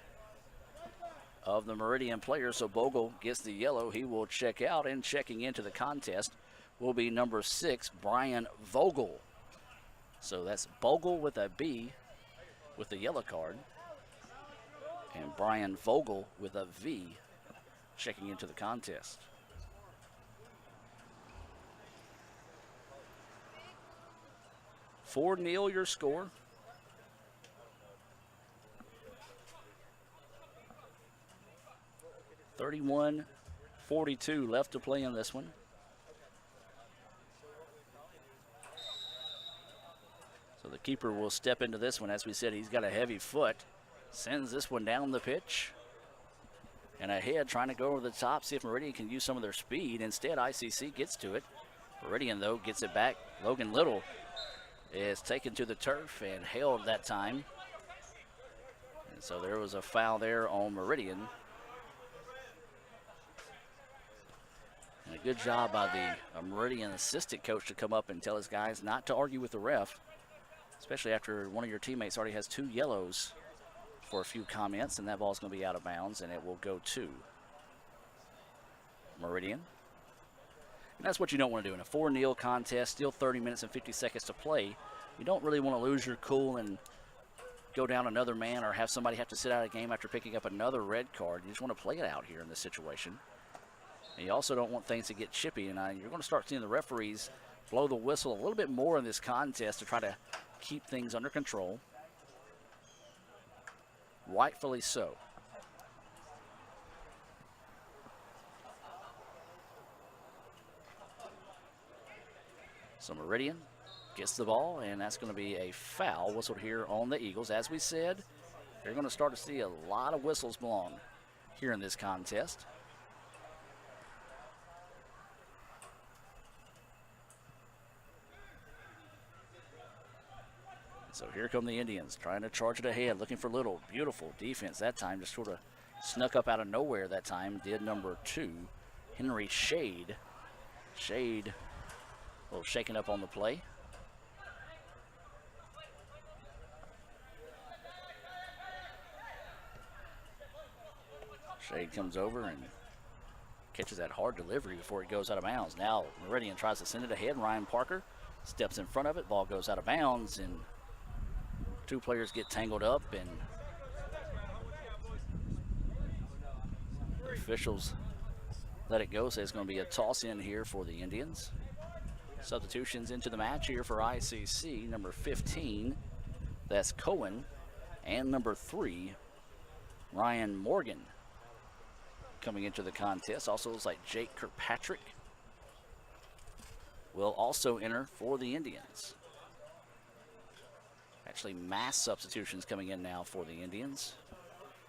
of the Meridian player. So Bogle gets the yellow. He will check out, and checking into the contest will be number 6, Brian Vogel. So that's Bogle with a B with the yellow card, and Brian Vogel with a V checking into the contest. Four Neal, your score. .42 left to play in this one. So the keeper will step into this one. As we said, he's got a heavy foot. Sends this one down the pitch. And ahead, trying to go over the top, see if Meridian can use some of their speed. Instead, ICC gets to it. Meridian, though, gets it back. Logan Little is taken to the turf and held that time. And so there was a foul there on Meridian. And a good job by the Meridian assistant coach to come up and tell his guys not to argue with the ref, especially after one of your teammates already has 2 yellows for a few comments, and that ball's going to be out of bounds, and it will go to Meridian. And that's what you don't want to do in a 4-0 contest, still 30 minutes and 50 seconds to play. You don't really want to lose your cool and go down another man or have somebody have to sit out of a game after picking up another red card. You just want to play it out here in this situation. And you also don't want things to get chippy, and you're going to start seeing the referees blow the whistle a little bit more in this contest to try to keep things under control. Rightfully so. So Meridian gets the ball, and that's going to be a foul whistled here on the Eagles. As we said, you're going to start to see a lot of whistles blown here in this contest. So here come the Indians trying to charge it ahead, looking for Little. Beautiful defense that time, just sort of snuck up out of nowhere that time, did number 2, Henry Shade. Shade, a little shaken up on the play. Shade comes over and catches that hard delivery before it goes out of bounds. Now Meridian tries to send it ahead. Ryan Parker steps in front of it. Ball goes out of bounds, and 2 players get tangled up, and the officials let it go. So it's going to be a toss in here for the Indians. Substitutions into the match here for ICC. Number 15, that's Cohen, and number 3, Ryan Morgan, coming into the contest. Also looks like Jake Kirkpatrick will also enter for the Indians. Actually, mass substitutions coming in now for the Indians.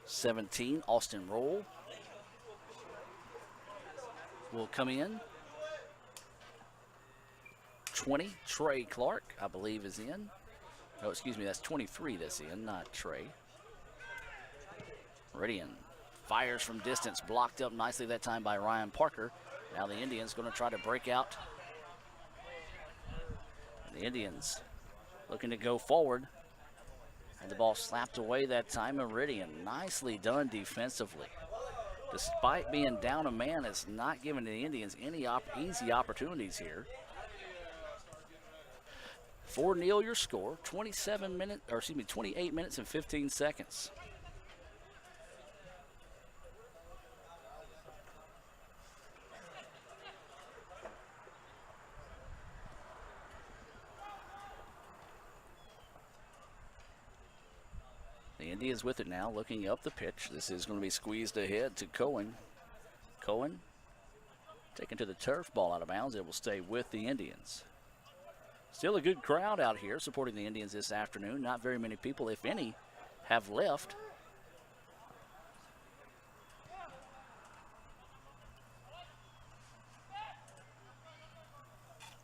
17, Austin Roll will come in. 20, Trey Clark, I believe, is in. Oh, excuse me, that's 23 that's in, not Trey. Meridian fires from distance, blocked up nicely that time by Ryan Parker. Now the Indians going to try to break out. The Indians looking to go forward. And the ball slapped away that time. Meridian, nicely done defensively. Despite being down a man, it's not giving the Indians any easy opportunities here. 4-0 your score, 28 minutes and 15 seconds. The Indians with it now, looking up the pitch. This is going to be squeezed ahead to Cohen. Cohen taken to the turf, ball out of bounds. It will stay with the Indians. Still a good crowd out here supporting the Indians this afternoon. Not very many people, if any, have left.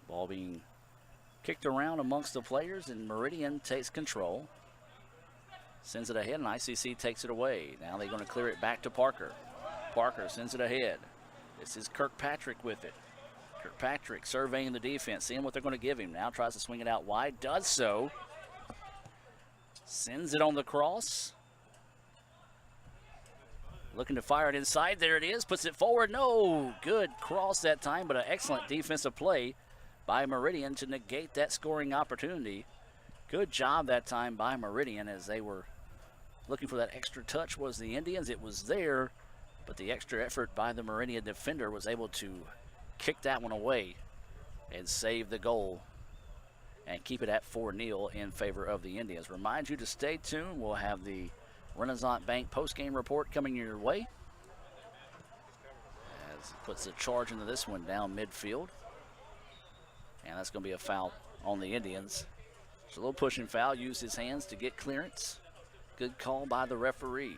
Ball being kicked around amongst the players, and Meridian takes control. Sends it ahead, and ICC takes it away. Now they're going to clear it back to Parker. Parker sends it ahead. This is Kirkpatrick with it. Kirkpatrick surveying the defense, seeing what they're going to give him. Now tries to swing it out wide, does so. Sends it on the cross. Looking to fire it inside. There it is. Puts it forward. No. Good cross that time, but an excellent defensive play by Meridian to negate that scoring opportunity. Good job that time by Meridian, as they were looking for that extra touch was the Indians. It was there, but the extra effort by the Meridian defender was able to kick that one away and save the goal and keep it at 4-0 in favor of the Indians. Remind you to stay tuned. We'll have the Renaissance Bank postgame report coming your way as he puts the charge into this one down midfield. And that's going to be a foul on the Indians. It's a little pushing foul. Used his hands to get clearance. Good call by the referee.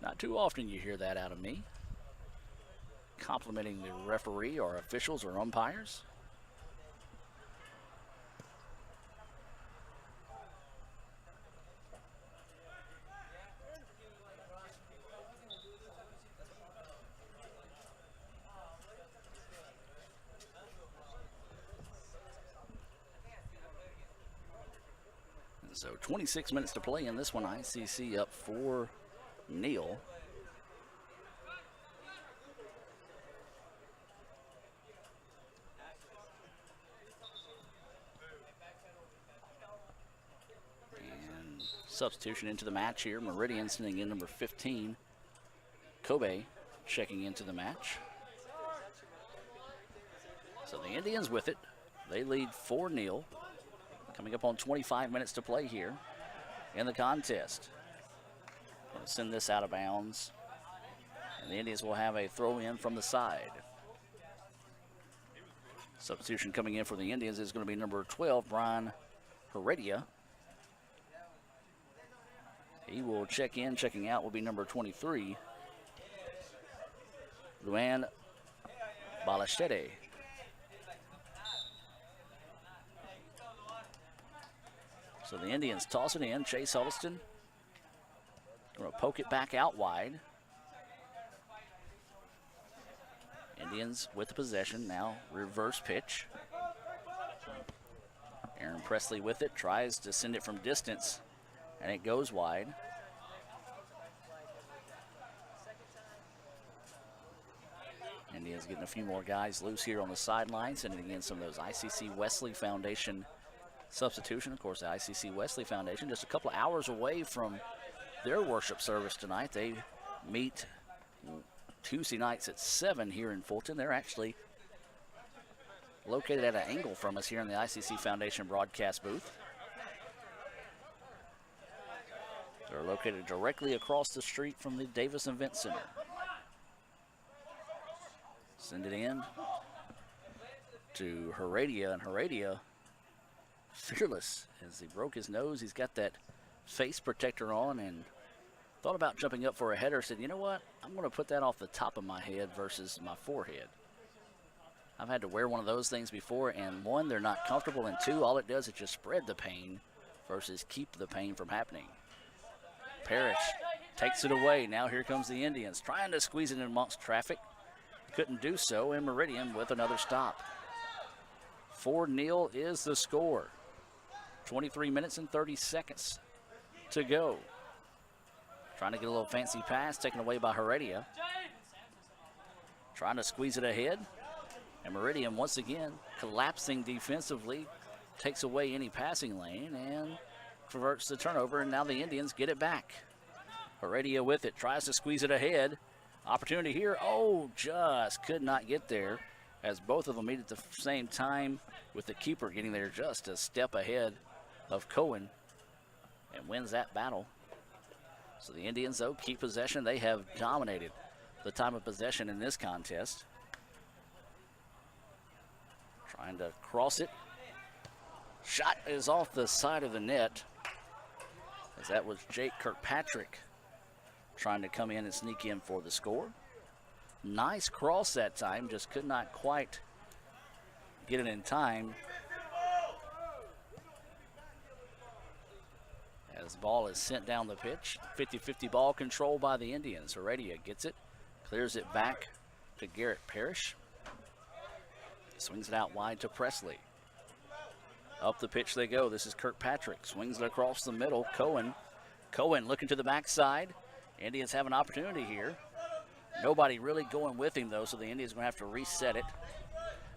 Not too often you hear that out of me, complimenting the referee or officials or umpires. So 26 minutes to play in this one. ICC up 4-0. And substitution into the match here. Meridian sending in number 15. Kobe checking into the match. So the Indians with it. They lead 4-0. Coming up on 25 minutes to play here in the contest. Going to send this out of bounds. And the Indians will have a throw in from the side. Substitution coming in for the Indians is going to be number 12, Brian Heredia. He will check in. Checking out will be number 23, Luan Balachete. So the Indians toss it in. Chase Huddleston going to poke it back out wide. Indians with the possession now. Reverse pitch. Aaron Presley with it. Tries to send it from distance, and it goes wide. Indians getting a few more guys loose here on the sidelines, sending in some of those ICC Wesley Foundation substitution. Of course, the ICC Wesley Foundation just a couple of hours away from their worship service tonight. They meet Tuesday nights at 7 here in Fulton. They're actually located at an angle from us here in the ICC Foundation broadcast booth. They're located directly across the street from the Davis Event Center. Send it in to Heredia, and Heredia fearless as he broke his nose. He's got that face protector on and thought about jumping up for a header. Said, you know what, I'm going to put that off the top of my head versus my forehead. I've had to wear one of those things before, and one, they're not comfortable, and two, all it does is just spread the pain versus keep the pain from happening. Parrish takes it away. Now here comes the Indians trying to squeeze it in amongst traffic. Couldn't do so, and Meridian with another stop. 4-0 is the score. 23 minutes and 30 seconds to go. Trying to get a little fancy pass, taken away by Heredia. Trying to squeeze it ahead. And Meridian once again collapsing defensively, takes away any passing lane and converts the turnover, and now the Indians get it back. Heredia with it, tries to squeeze it ahead. Opportunity here, oh, just could not get there as both of them meet at the same time, with the keeper getting there just a step ahead of Cohen and wins that battle. So the Indians, though, keep possession. They have dominated the time of possession in this contest. Trying to cross it. Shot is off the side of the net, as that was Jake Kirkpatrick trying to come in and sneak in for the score. Nice cross that time, just could not quite get it in time. As the ball is sent down the pitch, 50-50 ball control by the Indians. Heredia gets it, clears it back to Garrett Parrish. Swings it out wide to Presley. Up the pitch they go. This is Kirkpatrick. Swings it across the middle. Cohen looking to the backside. Indians have an opportunity here. Nobody really going with him, though, so the Indians going to have to reset it.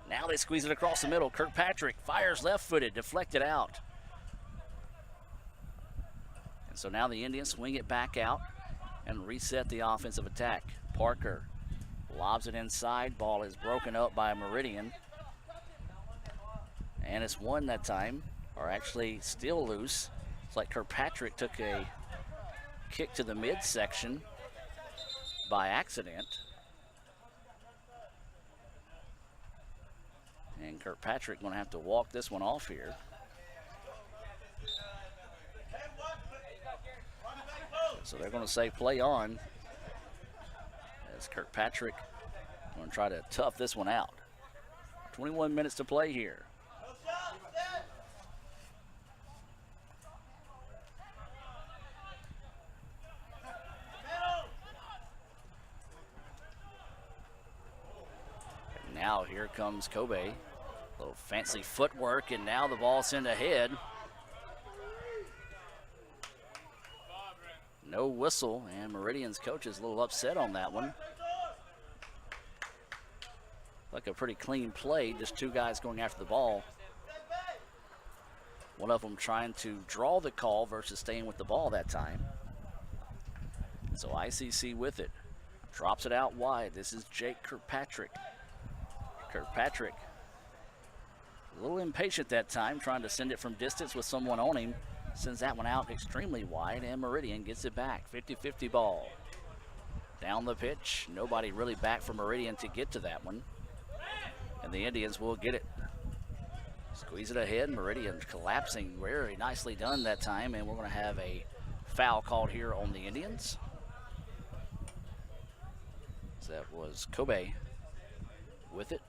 Now they squeeze it across the middle. Kirkpatrick fires left-footed, deflected out. And so now the Indians swing it back out and reset the offensive attack. Parker lobs it inside. Ball is broken up by Meridian. And it's won that time, or actually still loose. It's like Kirkpatrick took a kick to the midsection by accident. And Kirkpatrick going to have to walk this one off here. So they're going to say play on, as Kirkpatrick going to try to tough this one out. 21 minutes to play here. Now here comes Kobe. A little fancy footwork, and now the ball sent ahead. No whistle, and Meridian's coach is a little upset on that one. Like a pretty clean play, just two guys going after the ball. One of them trying to draw the call versus staying with the ball that time. So ICC with it. Drops it out wide. This is Jake Kirkpatrick. Kirkpatrick, a little impatient that time, trying to send it from distance with someone on him. Sends that one out extremely wide, and Meridian gets it back. 50-50 ball. Down the pitch. Nobody really back for Meridian to get to that one. And the Indians will get it. Squeeze it ahead. Meridian collapsing. Very nicely done that time. And we're going to have a foul called here on the Indians. So that was Kobe with it.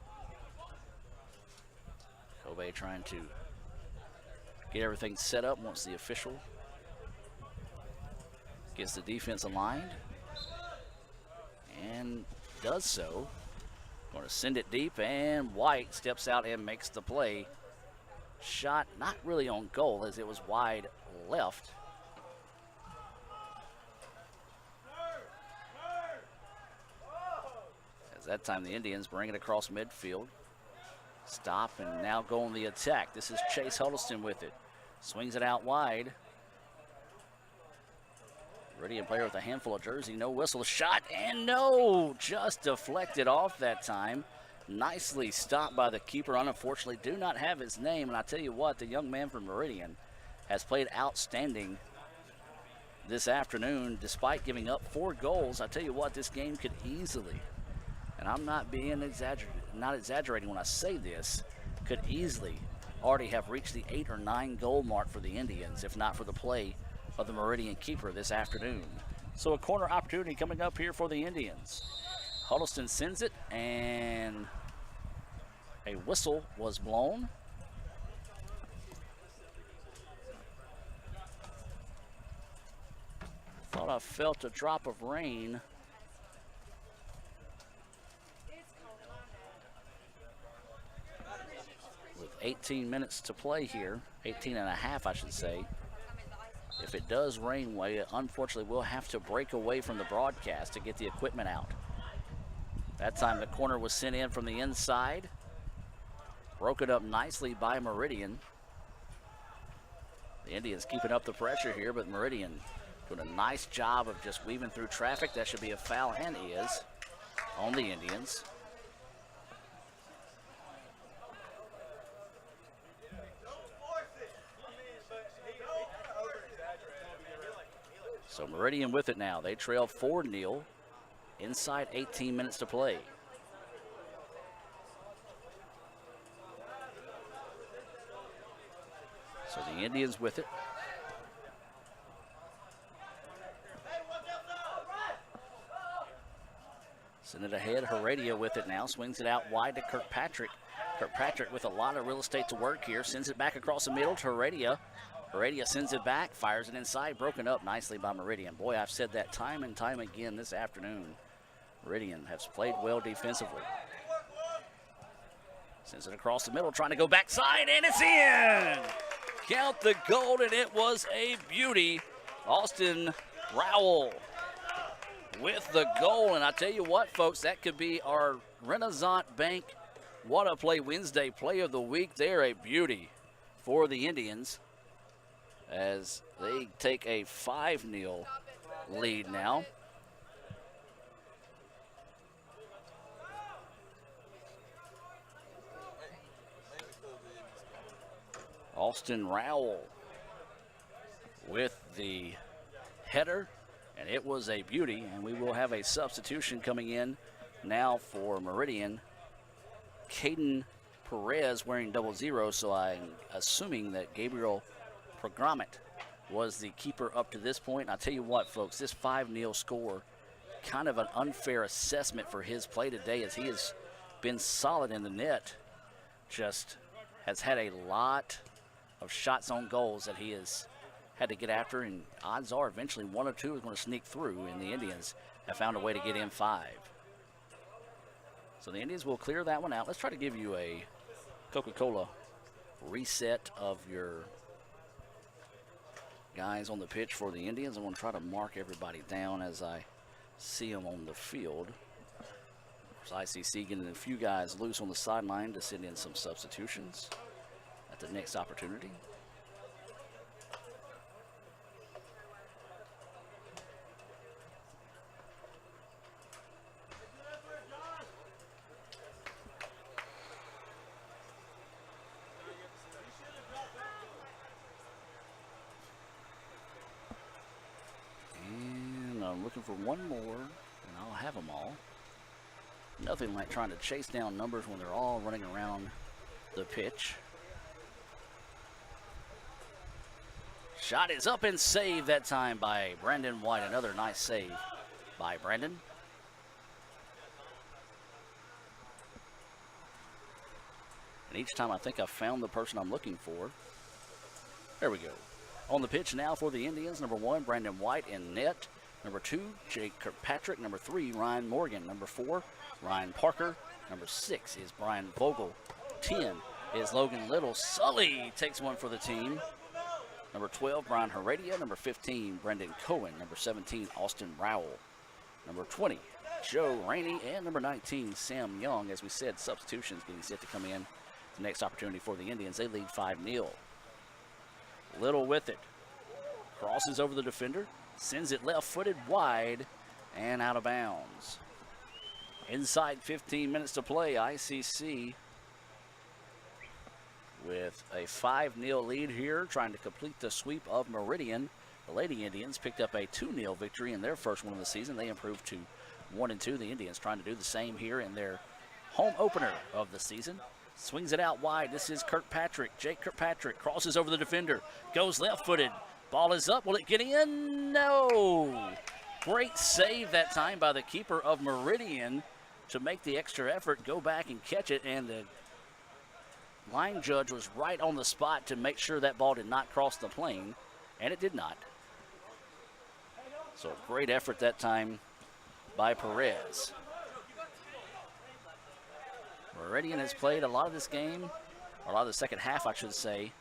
Kobe trying to get everything set up once the official gets the defense aligned. And does so. Going to send it deep, and White steps out and makes the play. Shot not really on goal as it was wide left. As that time the Indians bring it across midfield. Stop and now go on the attack. This is Chase Huddleston with it. Swings it out wide. Meridian player with a handful of jersey, no whistle, shot, and no, just deflected off that time. Nicely stopped by the keeper. Unfortunately, do not have his name, and I tell you what, the young man from Meridian has played outstanding this afternoon, despite giving up 4 goals. I tell you what, this game could easily, and I'm not exaggerating when I say this, could easily already have reached the 8 or 9 goal mark for the Indians, if not for the play of the Meridian keeper this afternoon. So a corner opportunity coming up here for the Indians. Huddleston sends it, and a whistle was blown. Thought I felt a drop of rain. With 18 minutes to play here, 18 and a half I should say. If it does rain, unfortunately we'll have to break away from the broadcast to get the equipment out. That time the corner was sent in from the inside. Broken up nicely by Meridian. The Indians keeping up the pressure here, but Meridian doing a nice job of just weaving through traffic. That should be a foul, and is, on the Indians. So Meridian with it now. They trail 4-0 inside 18 minutes to play. So the Indians with it. Send it ahead. Heredia with it now. Swings it out wide to Kirkpatrick. Kirkpatrick with a lot of real estate to work here. Sends it back across the middle to Heredia. Heredia sends it back, fires it inside, broken up nicely by Meridian. Boy, I've said that time and time again this afternoon. Meridian has played well defensively. Sends it across the middle, trying to go backside, and it's in! Count the goal, and it was a beauty. Austin Rowell with the goal, and I tell you what, folks, that could be our Renaissance Bank What a Play Wednesday Play of the Week. They're a beauty for the Indians, as they take a 5-0 lead now. Austin Rowell with the header, and it was a beauty, and we will have a substitution coming in now for Meridian. Caden Perez wearing 00, so I'm assuming that Gabriel Programmet was the keeper up to this point. I'll tell you what, folks, this 5-0 score, kind of an unfair assessment for his play today, as he has been solid in the net. Just has had a lot of shots on goals that he has had to get after, and odds are eventually 1 or 2 is going to sneak through, and the Indians have found a way to get in 5. So the Indians will clear that one out. Let's try to give you a Coca-Cola reset of your guys on the pitch for the Indians. I'm going to try to mark everybody down as I see them on the field. ICC getting a few guys loose on the sideline to send in some substitutions at the next opportunity. And I'm looking for one more, and I'll have them all. Nothing like trying to chase down numbers when they're all running around the pitch. Shot is up and saved that time by Brandon White. Another nice save by Brandon. And each time I think I've found the person I'm looking for. There we go. On the pitch now for the Indians, number 1, Brandon White in net. Number 2, Jake Kirkpatrick. Number 3, Ryan Morgan. Number 4, Ryan Parker. Number 6 is Brian Vogel. 10 is Logan Little. Sully takes one for the team. Number 12, Brian Heredia. Number 15, Brendan Cohen. Number 17, Austin Rowell. Number 20, Joe Rainey. And number 19, Sam Young. As we said, substitutions getting set to come in. The next opportunity for the Indians. They lead 5-0. Little with it. Crosses over the defender. Sends it left-footed wide and out of bounds. Inside 15 minutes to play, ICC with a 5-0 lead here, trying to complete the sweep of Meridian. The Lady Indians picked up a 2-0 victory in their first one of the season. They improved to 1-2. The Indians trying to do the same here in their home opener of the season. Swings it out wide. This is Kirkpatrick. Jake Kirkpatrick crosses over the defender. Goes left-footed. Ball is up. Will it get in? No. Great save that time by the keeper of Meridian to make the extra effort, go back and catch it, and the line judge was right on the spot to make sure that ball did not cross the plane, and it did not. So great effort that time by Perez. Meridian has played a lot of this game, or a lot of the second half, I should say.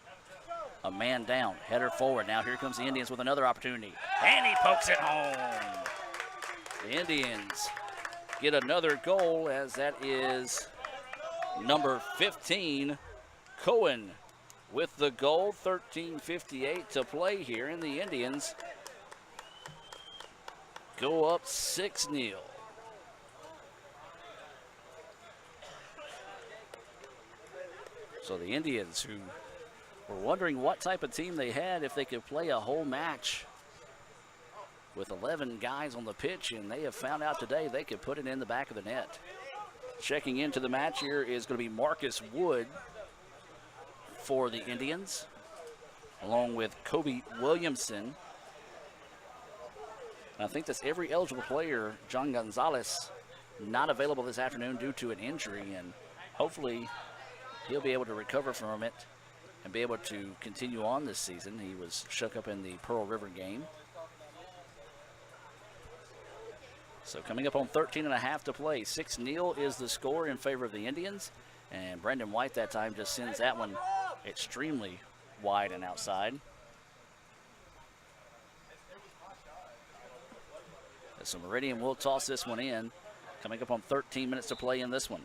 A man down, header forward. Now here comes the Indians with another opportunity, and he pokes it home. The Indians get another goal, as that is number 15, Cohen, with the goal. 13:58 to play here, and the Indians go up 6-0. So the Indians, who were wondering what type of team they had if they could play a whole match with 11 guys on the pitch, and they have found out today they could put it in the back of the net. Checking into the match here is going to be Marcus Wood for the Indians, along with Kobe Williamson. And I think that's every eligible player. John Gonzalez not available this afternoon due to an injury, and hopefully he'll be able to recover from it and be able to continue on this season. He was shook up in the Pearl River game. So coming up on 13.5 to play. 6-0 is the score in favor of the Indians. And Brandon White that time just sends that one extremely wide and outside. So Meridian will toss this one in. Coming up on 13 minutes to play in this one.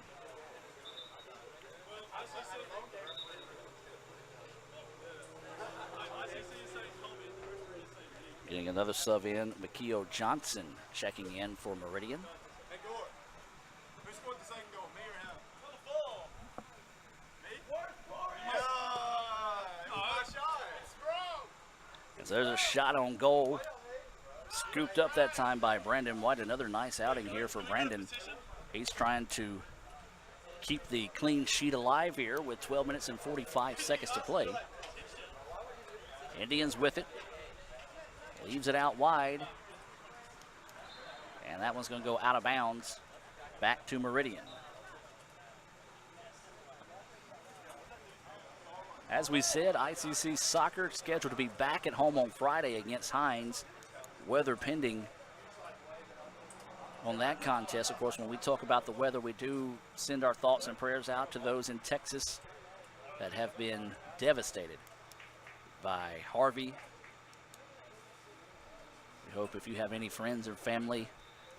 Getting another sub in, Makio Johnson checking in for Meridian. As there's a shot on goal. Scooped up that time by Brandon White. Another nice outing here for Brandon. He's trying to keep the clean sheet alive here with 12 minutes and 45 seconds to play. Indians with it. Leaves it out wide. And that one's going to go out of bounds. Back to Meridian. As we said, ICC soccer scheduled to be back at home on Friday against Hines. Weather pending on that contest. Of course, when we talk about the weather, we do send our thoughts and prayers out to those in Texas that have been devastated by Harvey. We hope if you have any friends or family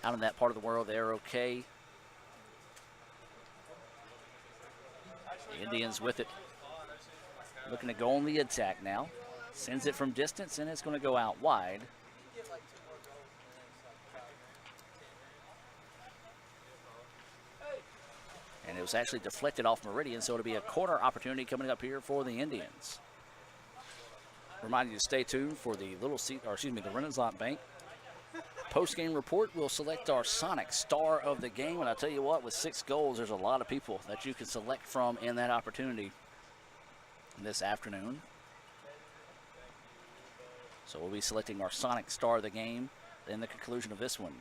out in that part of the world, they're okay. The Indians with it. Looking to go on the attack now. Sends it from distance, and it's going to go out wide. And it was actually deflected off Meridian, so it'll be a corner opportunity coming up here for the Indians. Reminding you to stay tuned for the the Renaissance Bank Post-game report, we'll select our Sonic Star of the game. And I'll tell you what, with 6 goals, there's a lot of people that you can select from in that opportunity this afternoon. So we'll be selecting our Sonic Star of the game in the conclusion of this one.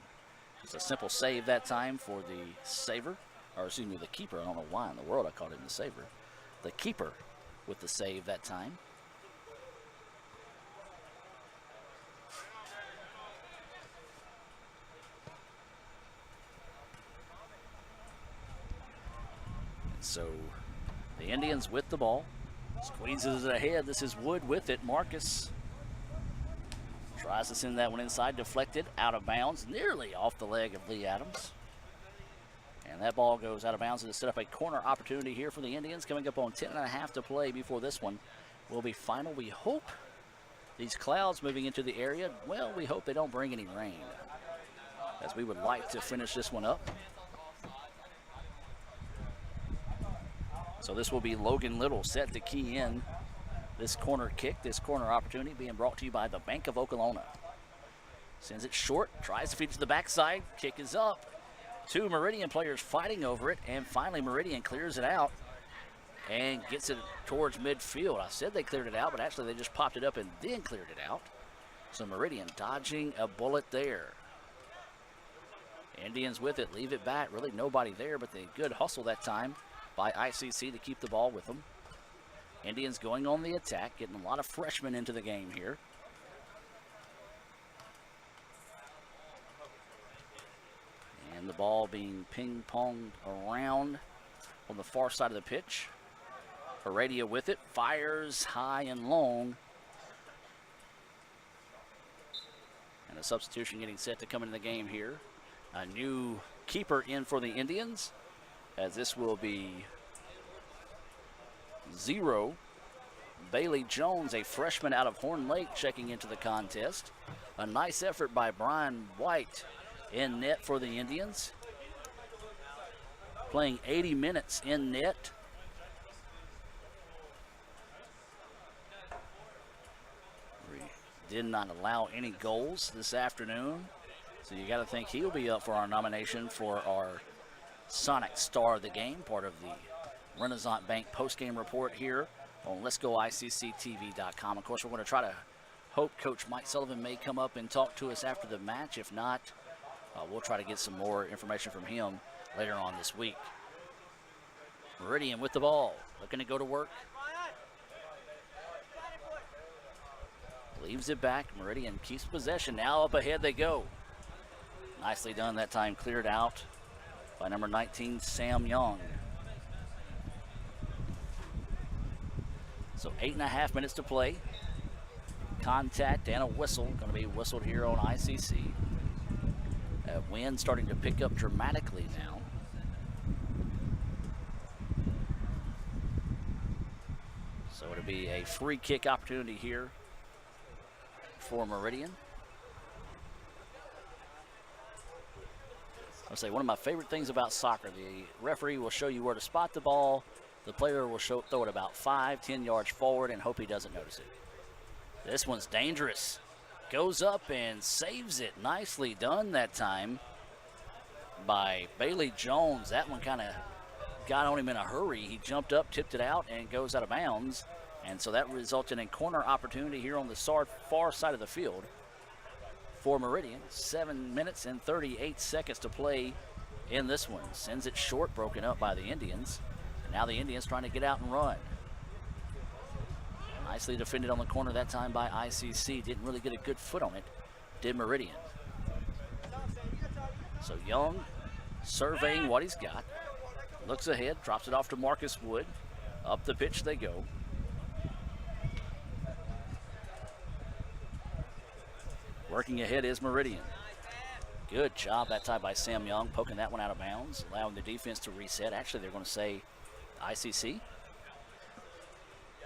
Just a simple save that time for the saver, or excuse me, the keeper. I don't know why in the world I called him the saver. The keeper with the save that time. So the Indians with the ball. Squeezes it ahead. This is Wood with it. Marcus tries to send that one inside. Deflected. Out of bounds. Nearly off the leg of Lee Adams. And that ball goes out of bounds to set up a corner opportunity here for the Indians. Coming up on 10.5 to play before this one will be final. We hope these clouds moving into the area, well, we hope they don't bring any rain, as we would like to finish this one up. So this will be Logan Little set to key in this corner kick, this corner opportunity being brought to you by the Bank of Okolona. Sends it short, tries to feed to the backside, kick is up. 2 Meridian players fighting over it, and finally Meridian clears it out and gets it towards midfield. I said they cleared it out, but actually they just popped it up and then cleared it out. So Meridian dodging a bullet there. Indians with it, leave it back. Really nobody there, but they good hustle that time by ICC to keep the ball with them. Indians going on the attack, getting a lot of freshmen into the game here. And the ball being ping-ponged around on the far side of the pitch. Heredia with it, fires high and long. And a substitution getting set to come into the game here. A new keeper in for the Indians, as this will be 0. Bailey Jones, a freshman out of Horn Lake, checking into the contest. A nice effort by Brian White in net for the Indians. Playing 80 minutes in net. We did not allow any goals this afternoon, so you got to think he'll be up for our nomination for our Sonic Star of the game, part of the Renaissance Bank post-game report here on Let'sGoICCTV.com. Of course, we're going to try to hope Coach Mike Sullivan may come up and talk to us after the match. If not, we'll try to get some more information from him later on this week. Meridian with the ball, looking to go to work. Leaves it back. Meridian keeps possession. Now up ahead they go. Nicely done that time, cleared out by number 19, Sam Young. So 8.5 minutes to play. Contact and a whistle going to be whistled here on ICC. Wind starting to pick up dramatically now. So it'll be a free kick opportunity here for Meridian. I'll say one of my favorite things about soccer, the referee will show you where to spot the ball. The player will throw it about 5-10 yards forward and hope he doesn't notice it. This one's dangerous. Goes up and saves it. Nicely done that time by Bailey Jones. That one kind of got on him in a hurry. He jumped up, tipped it out, and goes out of bounds. And so that resulted in corner opportunity here on the far side of the field for Meridian. 7 minutes and 38 seconds to play in this one. Sends it short, broken up by the Indians. And now the Indians trying to get out and run. Nicely defended on the corner that time by ICC. Didn't really get a good foot on it, did Meridian. So Young surveying what he's got. Looks ahead, drops it off to Marcus Wood. Up the pitch they go. Working ahead is Meridian. Good job that time by Sam Young, poking that one out of bounds, allowing the defense to reset. Actually, they're going to say ICC.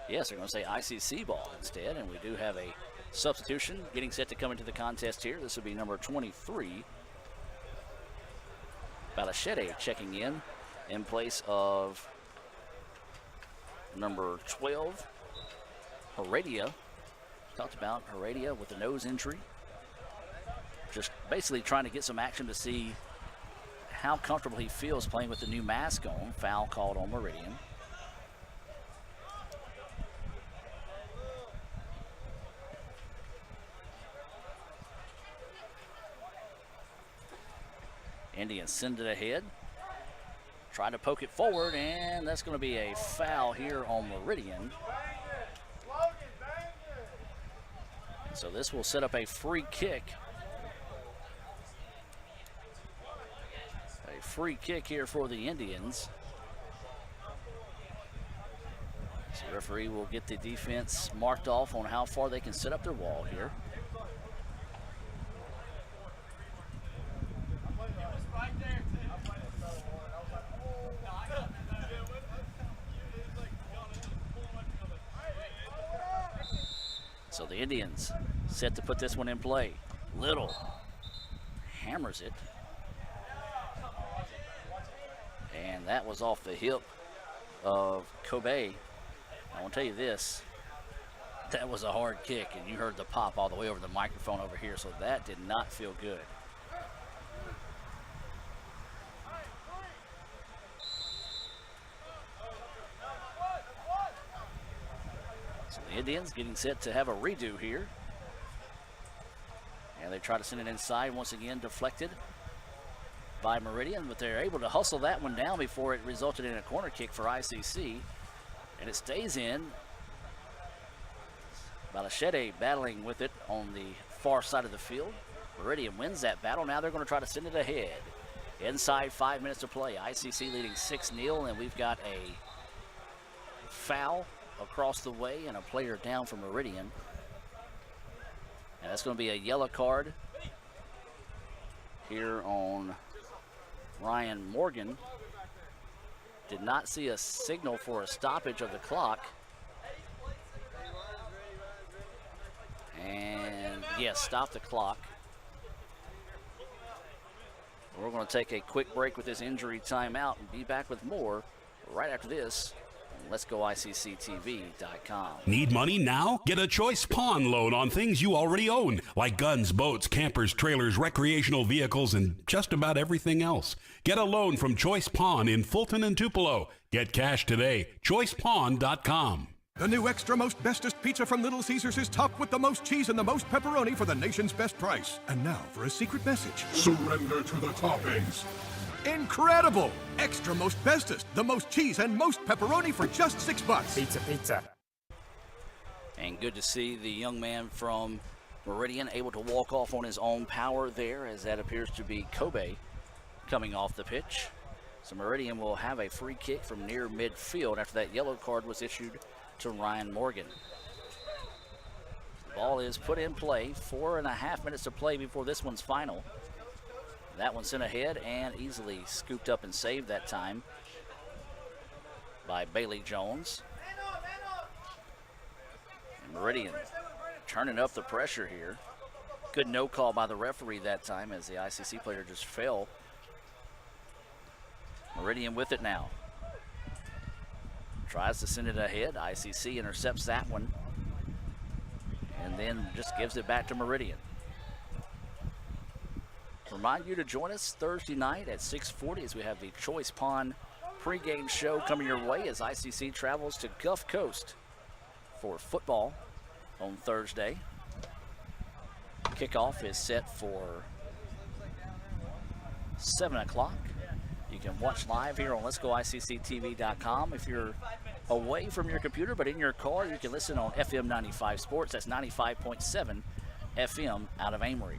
Yes, they're going to say ICC ball instead, and we do have a substitution getting set to come into the contest here. This will be number 23, Balachete, checking in place of number 12, Heredia. Talked about Heredia with a nose injury. just basically trying to get some action to see how comfortable he feels playing with the new mask on. Foul called on Meridian. Indians send it ahead. Trying to poke it forward, and that's going to be a foul here on Meridian. So this will set up a free kick. A free kick here for the Indians. So the referee will get the defense marked off on how far they can set up their wall here. So the Indians set to put this one in play. Little hammers it. And that was off the hip of Kobe. I want to tell you this, that was a hard kick, and you heard the pop all the way over the microphone over here, so that did not feel good. So the Indians getting set to have a redo here. And they try to send it inside, once again deflected by Meridian, but they're able to hustle that one down before it resulted in a corner kick for ICC. And it stays in. Balachete battling with it on the far side of the field. Meridian wins that battle. Now they're going to try to send it ahead. Inside 5 minutes to play. ICC leading 6-0, and we've got a foul across the way and a player down for Meridian. And that's going to be a yellow card here on Ryan Morgan. Did not see a signal for a stoppage of the clock. And yes, stop the clock. We're going to take a quick break with this injury timeout and be back with more right after this. Let's go ICCTV.com. Need money now? Get a Choice Pawn loan on things you already own, like guns, boats, campers, trailers, recreational vehicles, and just about everything else. Get a loan from Choice Pawn in Fulton and Tupelo. Get cash today. ChoicePawn.com. The new extra most bestest pizza from Little Caesars is topped with the most cheese and the most pepperoni for the nation's best price. And now for a secret message. Surrender to the toppings. Incredible! Extra most bestest, the most cheese and most pepperoni for just $6. Pizza, pizza. And good to see the young man from Meridian able to walk off on his own power there, as that appears to be Kobe coming off the pitch. So Meridian will have a free kick from near midfield after that yellow card was issued to Ryan Morgan. The ball is put in play. 4.5 minutes to play before this one's final. That one sent ahead and easily scooped up and saved that time by Bailey Jones. And Meridian turning up the pressure here. Good no call by the referee that time, as the ICC player just fell. Meridian with it now. Tries to send it ahead. ICC intercepts that one and then just gives it back to Meridian. Remind you to join us Thursday night at 6:40 as we have the Choice Pawn pregame show coming your way as ICC travels to Gulf Coast for football on Thursday. Kickoff is set for 7 o'clock. You can watch live here on Let'sGoICCTV.com. If you're away from your computer but in your car, you can listen on FM 95 Sports. That's 95.7 FM out of Amory.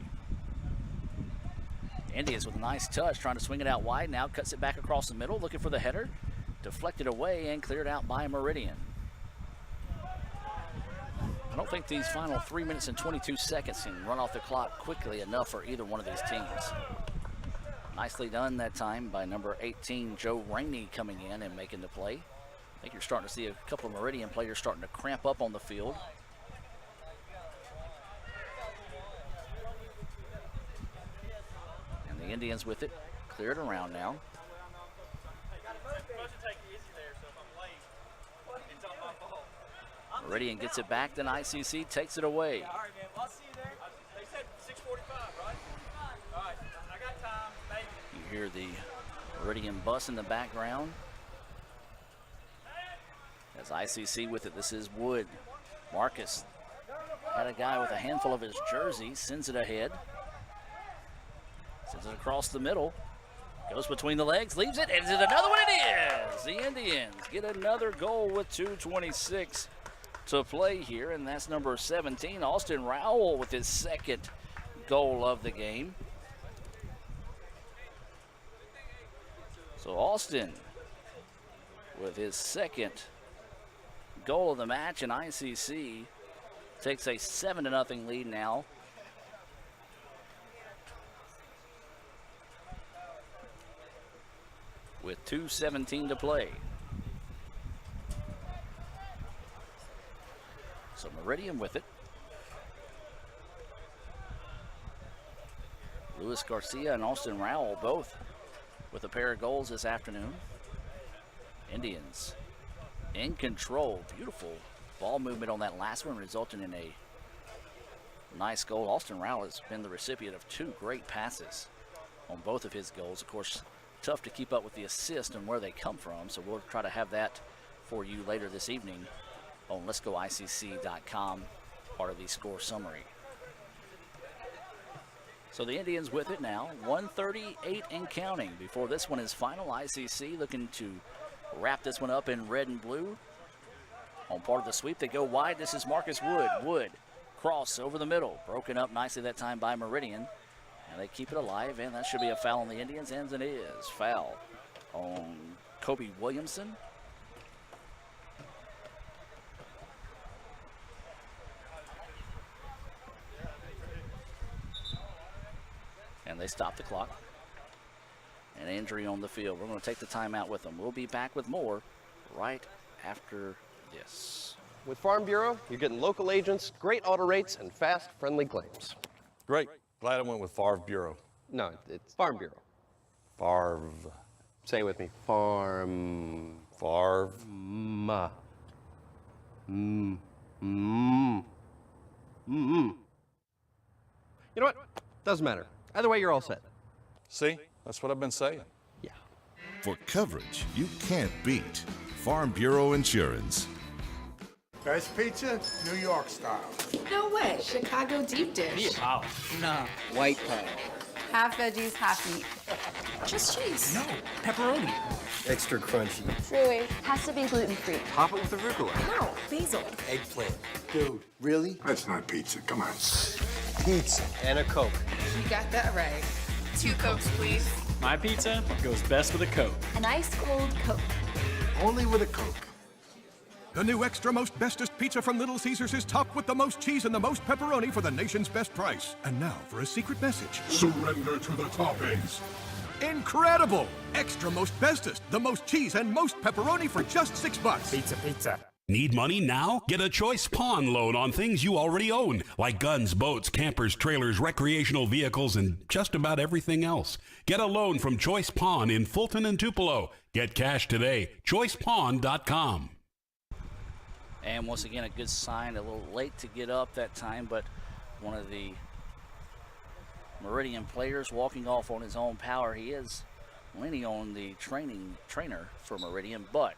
Indians with a nice touch, trying to swing it out wide. Now cuts it back across the middle, looking for the header. Deflected away and cleared out by Meridian. I don't think these final 3 minutes and 22 seconds can run off the clock quickly enough for either one of these teams. Nicely done that time by number 18, Joe Rainey, coming in and making the play. I think you're starting to see a couple of Meridian players starting to cramp up on the field. And the Indians with it, cleared around now. Meridian gets it back, then ICC takes it away. hear the Meridian bus in the background. As ICC with it, this is Wood. Marcus had a guy with a handful of his jersey, sends it ahead. Sends it across the middle. Goes between the legs, leaves it, and is it another one? It is! The Indians get another goal with 2:26 to play here, and that's number 17, Austin Rowell, with his second goal of the game. So Austin with his second goal of the match, and ICC takes a 7-0 lead now. With 2:17 to play. So Meridian with it. Luis Garcia and Austin Rowell both with a pair of goals this afternoon. Indians in control. Beautiful ball movement on that last one, resulting in a nice goal. Austin Rowell has been the recipient of 2 great passes on both of his goals. Of course, tough to keep up with the assist and where they come from, so we'll try to have that for you later this evening on letsgoicc.com, part of the score summary. So the Indians with it now, 1:38 and counting before this one is final. ICC looking to wrap this one up in red and blue. On part of the sweep, they go wide. This is Marcus Wood. Wood, cross over the middle, broken up nicely that time by Meridian. And they keep it alive, and that should be a foul on the Indians, and it is. Foul on Kobe Williamson. And they stop the clock. An injury on the field. We're going to take the timeout with them. We'll be back with more right after this. With Farm Bureau, you're getting local agents, great auto rates, and fast, friendly claims. Great. Glad I went with Favre Bureau. No, it's Farm Bureau. Favre. Say it with me. Farm. Favre. Ma. Mm. Mm. Mm. You know what? Doesn't matter. Either way, you're all set. See? That's what I've been saying. Yeah. For coverage you can't beat. Farm Bureau Insurance. Best pizza, New York style. No way. Chicago deep dish. No. White pie. Half veggies, half meat. Just cheese. No. Pepperoni. Extra crunchy. Truly. Has to be gluten-free. Top it with arugula. No. Basil. Eggplant. Dude, really? That's not pizza. Come on. Pizza and a Coke. You got that right. 2 Cokes, please. My pizza goes best with a Coke. An ice cold Coke. Only with a Coke. The new extra most bestest pizza from Little Caesars is topped with the most cheese and the most pepperoni for the nation's best price. And now for a secret message. Surrender to the toppings. Incredible! Extra most bestest, the most cheese and most pepperoni for just $6. Pizza, pizza. Need money now? Get a Choice Pawn loan on things you already own, like guns, boats, campers, trailers, recreational vehicles, and just about everything else. Get a loan from Choice Pawn in Fulton and Tupelo. Get cash today. ChoicePawn.com. And once again, a good sign. A little late to get up that time, but one of the Meridian players walking off on his own power. He is leaning on the trainer for Meridian, but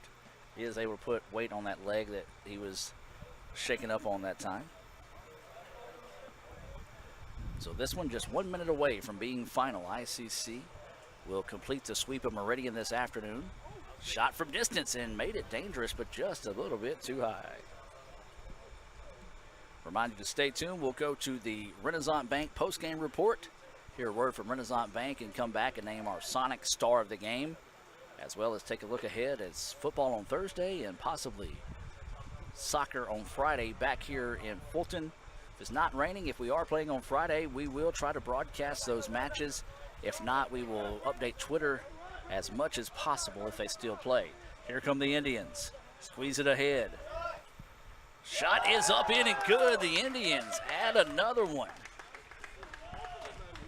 he is able to put weight on that leg that he was shaking up on that time. So this one just 1 minute away from being final. ICC will complete the sweep of Meridian this afternoon. Shot from distance and made it dangerous, but just a little bit too high. Remind you to stay tuned. We'll go to the Renaissance Bank postgame report. Hear a word from Renaissance Bank and come back and name our Sonic star of the game, as well as take a look ahead as football on Thursday and possibly soccer on Friday back here in Fulton. If it's not raining, if we are playing on Friday, we will try to broadcast those matches. If not, we will update Twitter as much as possible if they still play. Here come the Indians. Squeeze it ahead. Shot is up in and good. The Indians add another one.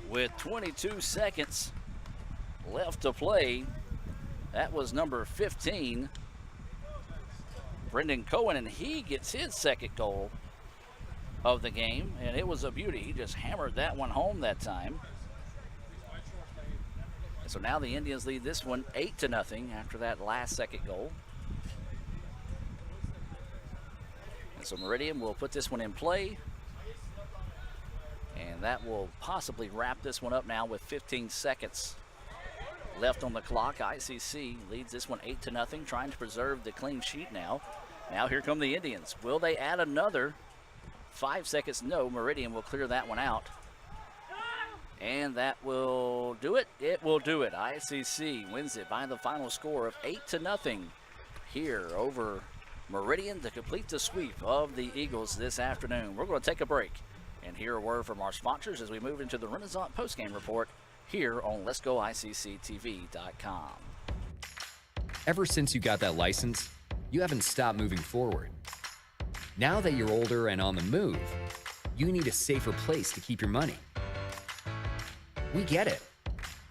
With 22 seconds left to play. That was number 15, Brendan Cohen, and he gets his second goal of the game, and it was a beauty. He just hammered that one home that time. And so now the Indians lead this one 8-0 after that last second goal. And so Meridian will put this one in play. And that will possibly wrap this one up now with 15 seconds left on the clock. ICC leads this one 8-0, trying to preserve the clean sheet now. Now here come the Indians. Will they add another? 5 seconds, no. Meridian will clear that one out. And that will do it. It will do it. ICC wins it by the final score of 8-0 here over Meridian to complete the sweep of the Eagles this afternoon. We're going to take a break and hear a word from our sponsors as we move into the Renaissance postgame report here on Let'sGoICCTV.com. Ever since you got that license, you haven't stopped moving forward. Now that you're older and on the move, you need a safer place to keep your money. We get it.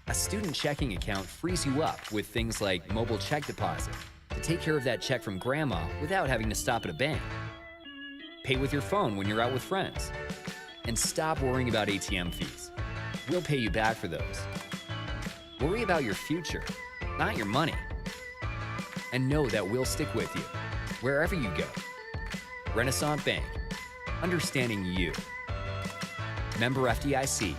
A student checking account frees you up with things like mobile check deposit to take care of that check from grandma without having to stop at a bank. Pay with your phone when you're out with friends. And stop worrying about ATM fees. We'll pay you back for those. Worry about your future, not your money. And know that we'll stick with you wherever you go. Renaissance Bank, understanding you. Member FDIC.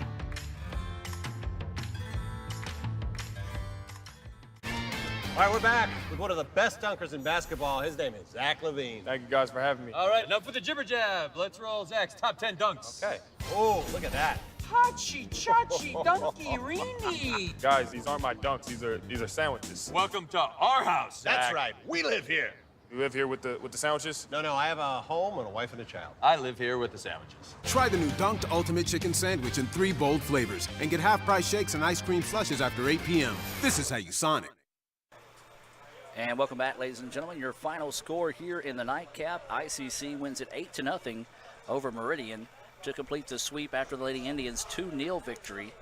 All right, we're back with one of the best dunkers in basketball. His name is Zach Levine. Thank you guys for having me. All right, enough with the jibber jab. Let's roll Zach's top 10 dunks. Okay. Oh, look at that. Hachi, chachi, dunky, reenie. Guys, these aren't my dunks. These are sandwiches. Welcome to our house, Zach. That's right. We live here. You live here with the sandwiches? No, I have a home and a wife and a child. I live here with the sandwiches. Try the new Dunked Ultimate Chicken Sandwich in 3 bold flavors and get half-price shakes and ice cream slushes after 8 p.m. This is how you Sonic. And welcome back, ladies and gentlemen. Your final score here in the nightcap. ICC wins it 8-0 over Meridian to complete the sweep after the Lady Indians' 2-0 victory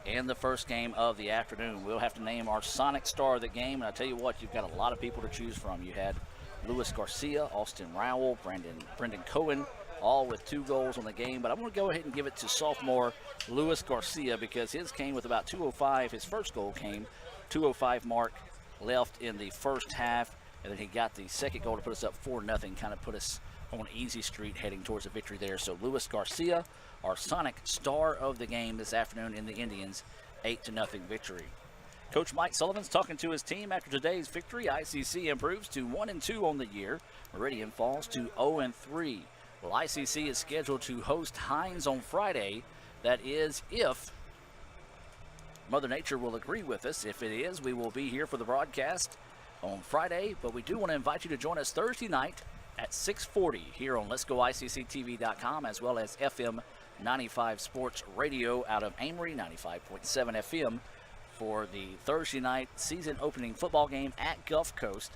in the first game of the afternoon. We'll have to name our Sonic star of the game, and I tell you what, you've got a lot of people to choose from. You had Luis Garcia, Austin Rowell, Brendan Cohen, all with 2 goals on the game. But I'm going to go ahead and give it to sophomore Luis Garcia because his came with about 2:05. His first goal came 2:05 mark left in the first half, and then he got the second goal to put us up 4-0, kind of put us on easy street heading towards a victory there. So Luis Garcia, our Sonic star of the game this afternoon in the Indians' 8-0 victory. Coach Mike Sullivan's talking to his team after today's victory. ICC improves to 1-2 on the year. Meridian falls to 0-3. Well, ICC is scheduled to host Hines on Friday. That is if Mother Nature will agree with us. If it is, we will be here for the broadcast on Friday, but we do want to invite you to join us Thursday night at 6:40 here on Let'sGoICCTV.com, as well as FM 95 Sports Radio out of Amory, 95.7 FM for the Thursday night season opening football game at Gulf Coast.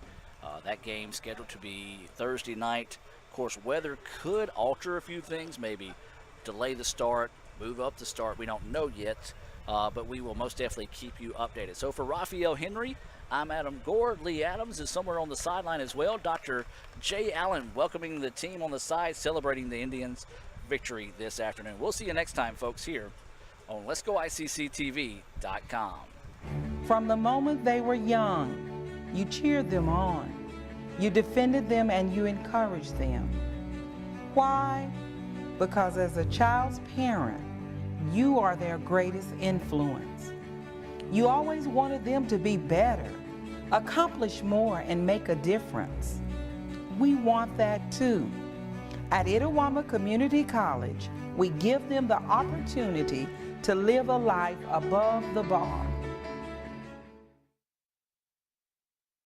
That game scheduled to be Thursday night. Of course, weather could alter a few things, maybe delay the start, move up the start. We don't know yet. But we will most definitely keep you updated. So for Raphael Henry, I'm Adam Gore. Lee Adams is somewhere on the sideline as well. Dr. Jay Allen welcoming the team on the side, celebrating the Indians' victory this afternoon. We'll see you next time, folks, here on Let'sGoICCTV.com. From the moment they were young, you cheered them on. You defended them and you encouraged them. Why? Because as a child's parent, you are their greatest influence. You always wanted them to be better, accomplish more, and make a difference. We want that too. At Itawamba Community College, we give them the opportunity to live a life above the bar.